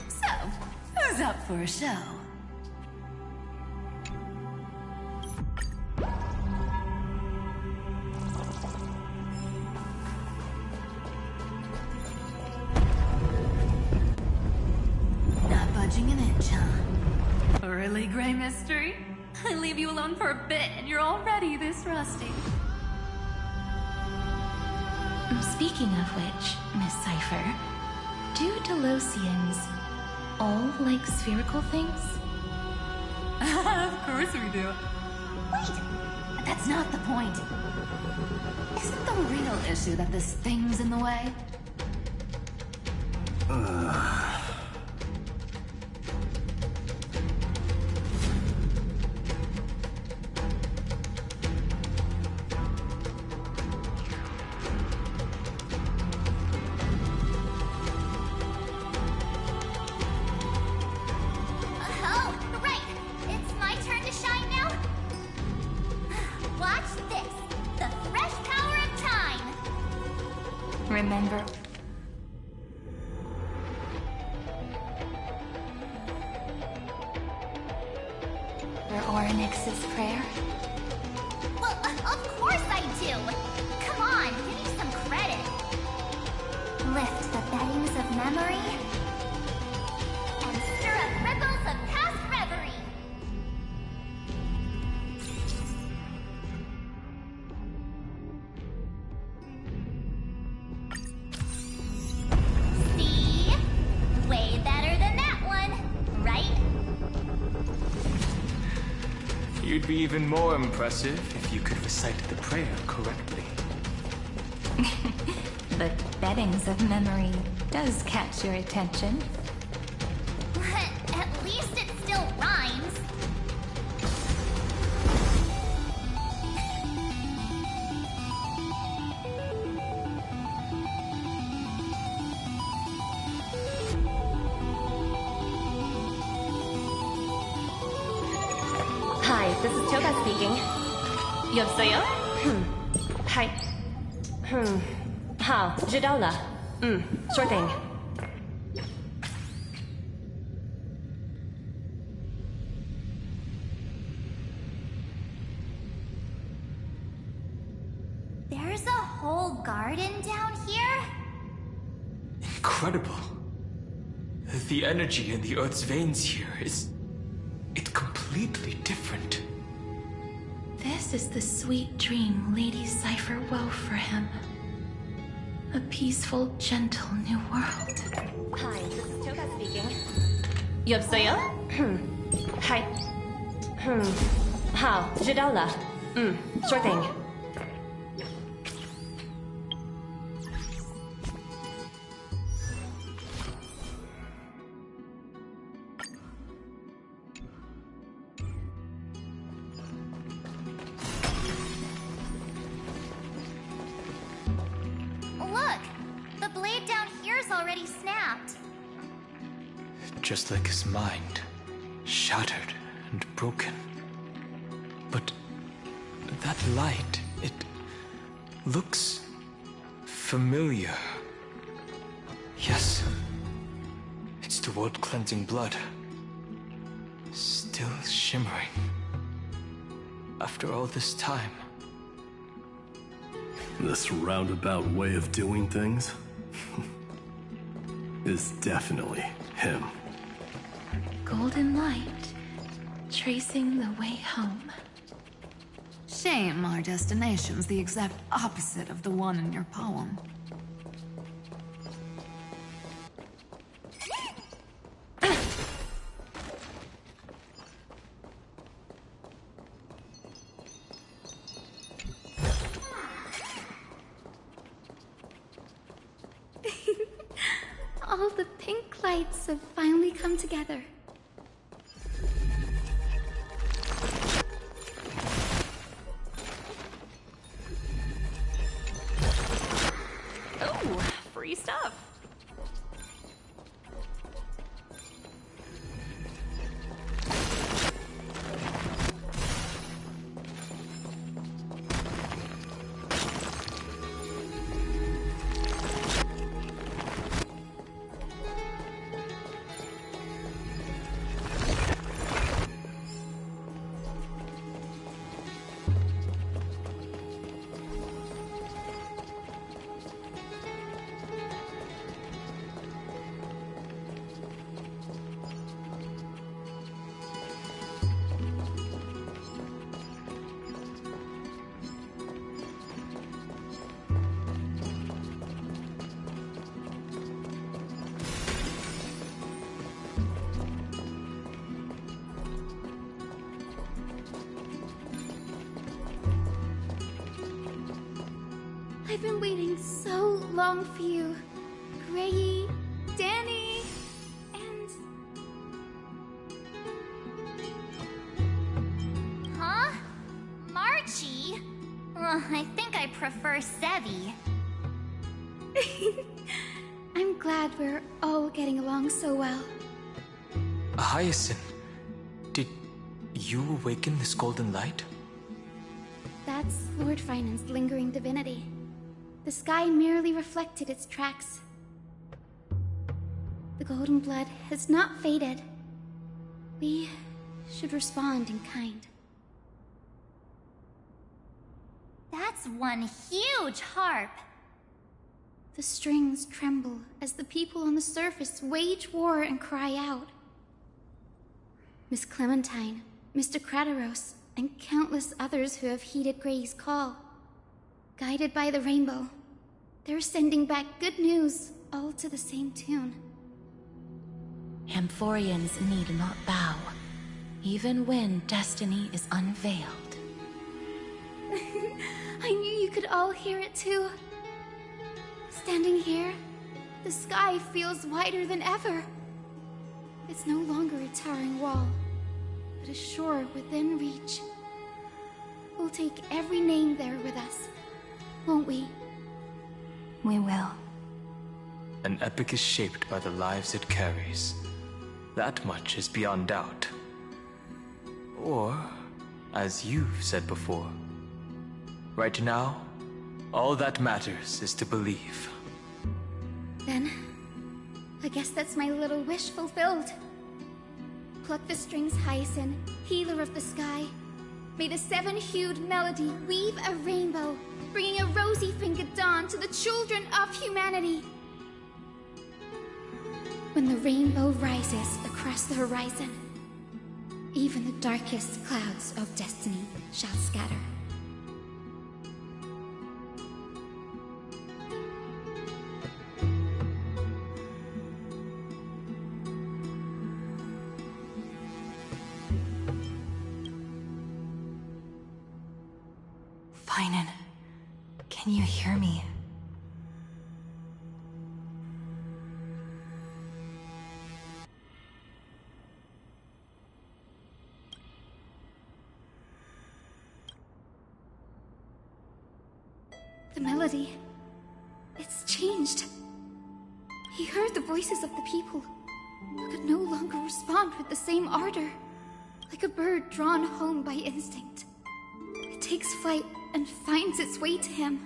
So, who's up for a show? Not budging an inch, huh? Really, Gray Mystery? I leave you alone for a bit and you're already this rusty. Speaking of which, Miss Cypher, do Delosians all like spherical things? Of course we do. Wait, that's not the point. Isn't the real issue that this thing's in the way? remember. Orynyx's prayer? Well, of course I do! Come on, give me some credit. Lift the beddings of memory and stir up ripples of past reverie. See? Way better than that one, right? You'd be even more impressive if you could recite the prayer correctly. The beddings of memory does catch your attention. At least it still rhymes. Hi, this is Toga speaking. 여보세요? Hi. 하, 知道了. Sure thing. There's a whole garden down here? Incredible. The energy in the Earth's veins here is... it's completely different. This is the sweet dream Lady Cypher wove for him. A peaceful, gentle new world. Hi, this is Toga speaking. 여보세요? Hi. 하, 知道了. Sure thing. Look! The blade down here's already snapped. Just like his mind, shattered and broken. But that light, it looks familiar. Yes, it's the world-cleansing blood. Still shimmering. After all this time. This roundabout way of doing things is definitely him. Golden light, tracing the way home. Shame our destination's the exact opposite of the one in your poem. All the pink lights have finally come together. Oh, free stuff. I've been waiting so long for you. Grayi, Danny, and... Huh? Marchie? I think I prefer Sevi. I'm glad we're all getting along so well. Hyacinth, did you awaken this golden light? That's Lord Finan's lingering divinity. the sky merely reflected its tracks. The golden blood has not faded. We should respond in kind. That's one huge harp. The strings tremble as the people on the surface wage war and cry out. Miss Clementine, Mr. Crateros, and countless others who have heeded Grey's call. Guided by the rainbow, they're sending back good news, all to the same tune. Amphoreans need not bow, even when destiny is unveiled. I knew you could all hear it too. Standing here, the sky feels wider than ever. It's no longer a towering wall, but a shore within reach. We'll take every name there with us, won't we? We will. An epic is shaped by the lives it carries. That much is beyond doubt. Or, as you've said before, right now, all that matters is to believe. Then, I guess that's my little wish fulfilled. Pluck the strings, Hyacinth, healer of the sky. May the seven-hued melody weave a rainbow, bringing a rosy-fingered dawn to the children of humanity. When the rainbow rises across the horizon, even the darkest clouds of destiny shall scatter. Finan, can you hear me? The melody, it's changed. He heard the voices of the people, but could no longer respond with the same ardor, like a bird drawn home by instinct. It takes flight and finds its way to him.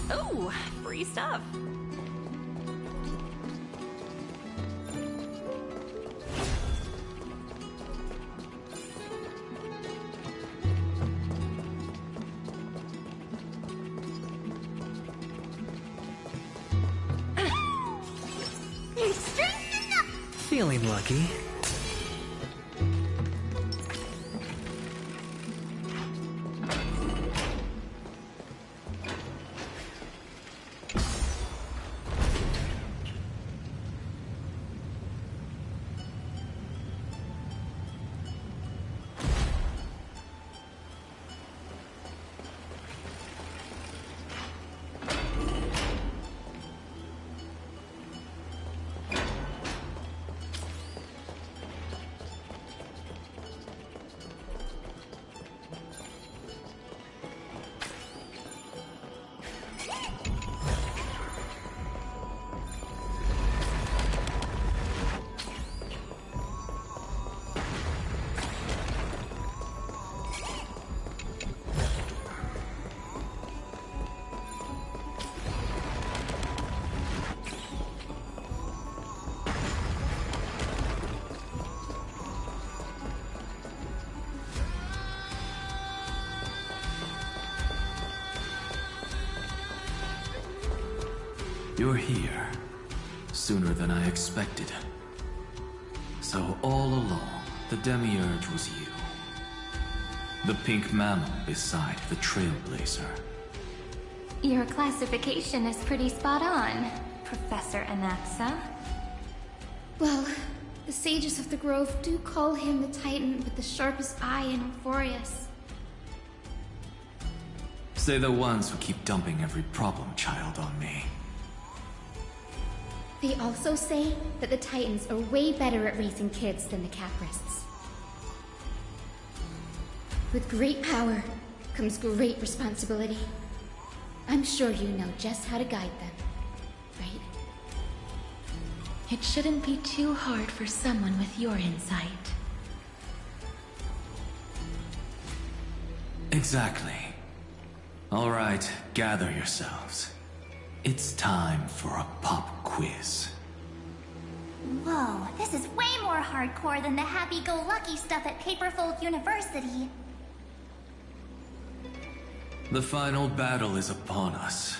Ooh, free stuff. Feeling lucky. You're here. Sooner than I expected. So all along, the Demiurge was you. The pink mammal beside the Trailblazer. Your classification is pretty spot on, Professor Anaxa. Well, the sages of the Grove do call him the Titan with the sharpest eye in amphoreus. Say the ones who keep dumping every problem child on me. They also say that the Titans are way better at raising kids than the Caprists. With great power comes great responsibility. I'm sure you know just how to guide them, right? It shouldn't be too hard for someone with your insight. Exactly. All right, gather yourselves. It's time for a pop quiz. Whoa, this is way more hardcore than the happy-go-lucky stuff at Paperfold University. The final battle is upon us,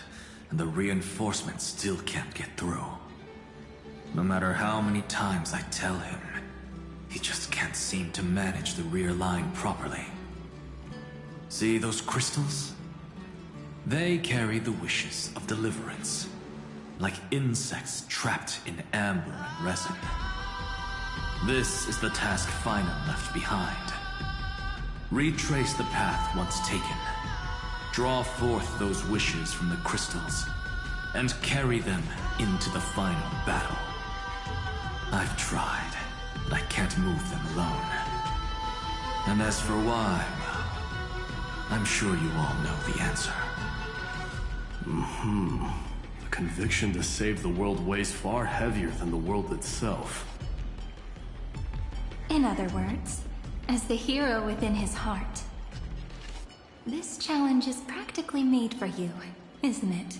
and the reinforcements still can't get through. No matter how many times I tell him, he just can't seem to manage the rear line properly. See those crystals? They carry the wishes of deliverance, like insects trapped in amber and resin. This is the task Final left behind. Retrace the path once taken. Draw forth those wishes from the crystals, and carry them into the final battle. I've tried, but I can't move them alone. And as for why, well, I'm sure you all know the answer. The conviction to save the world weighs far heavier than the world itself. In other words, as the hero within his heart, this challenge is practically made for you, isn't it?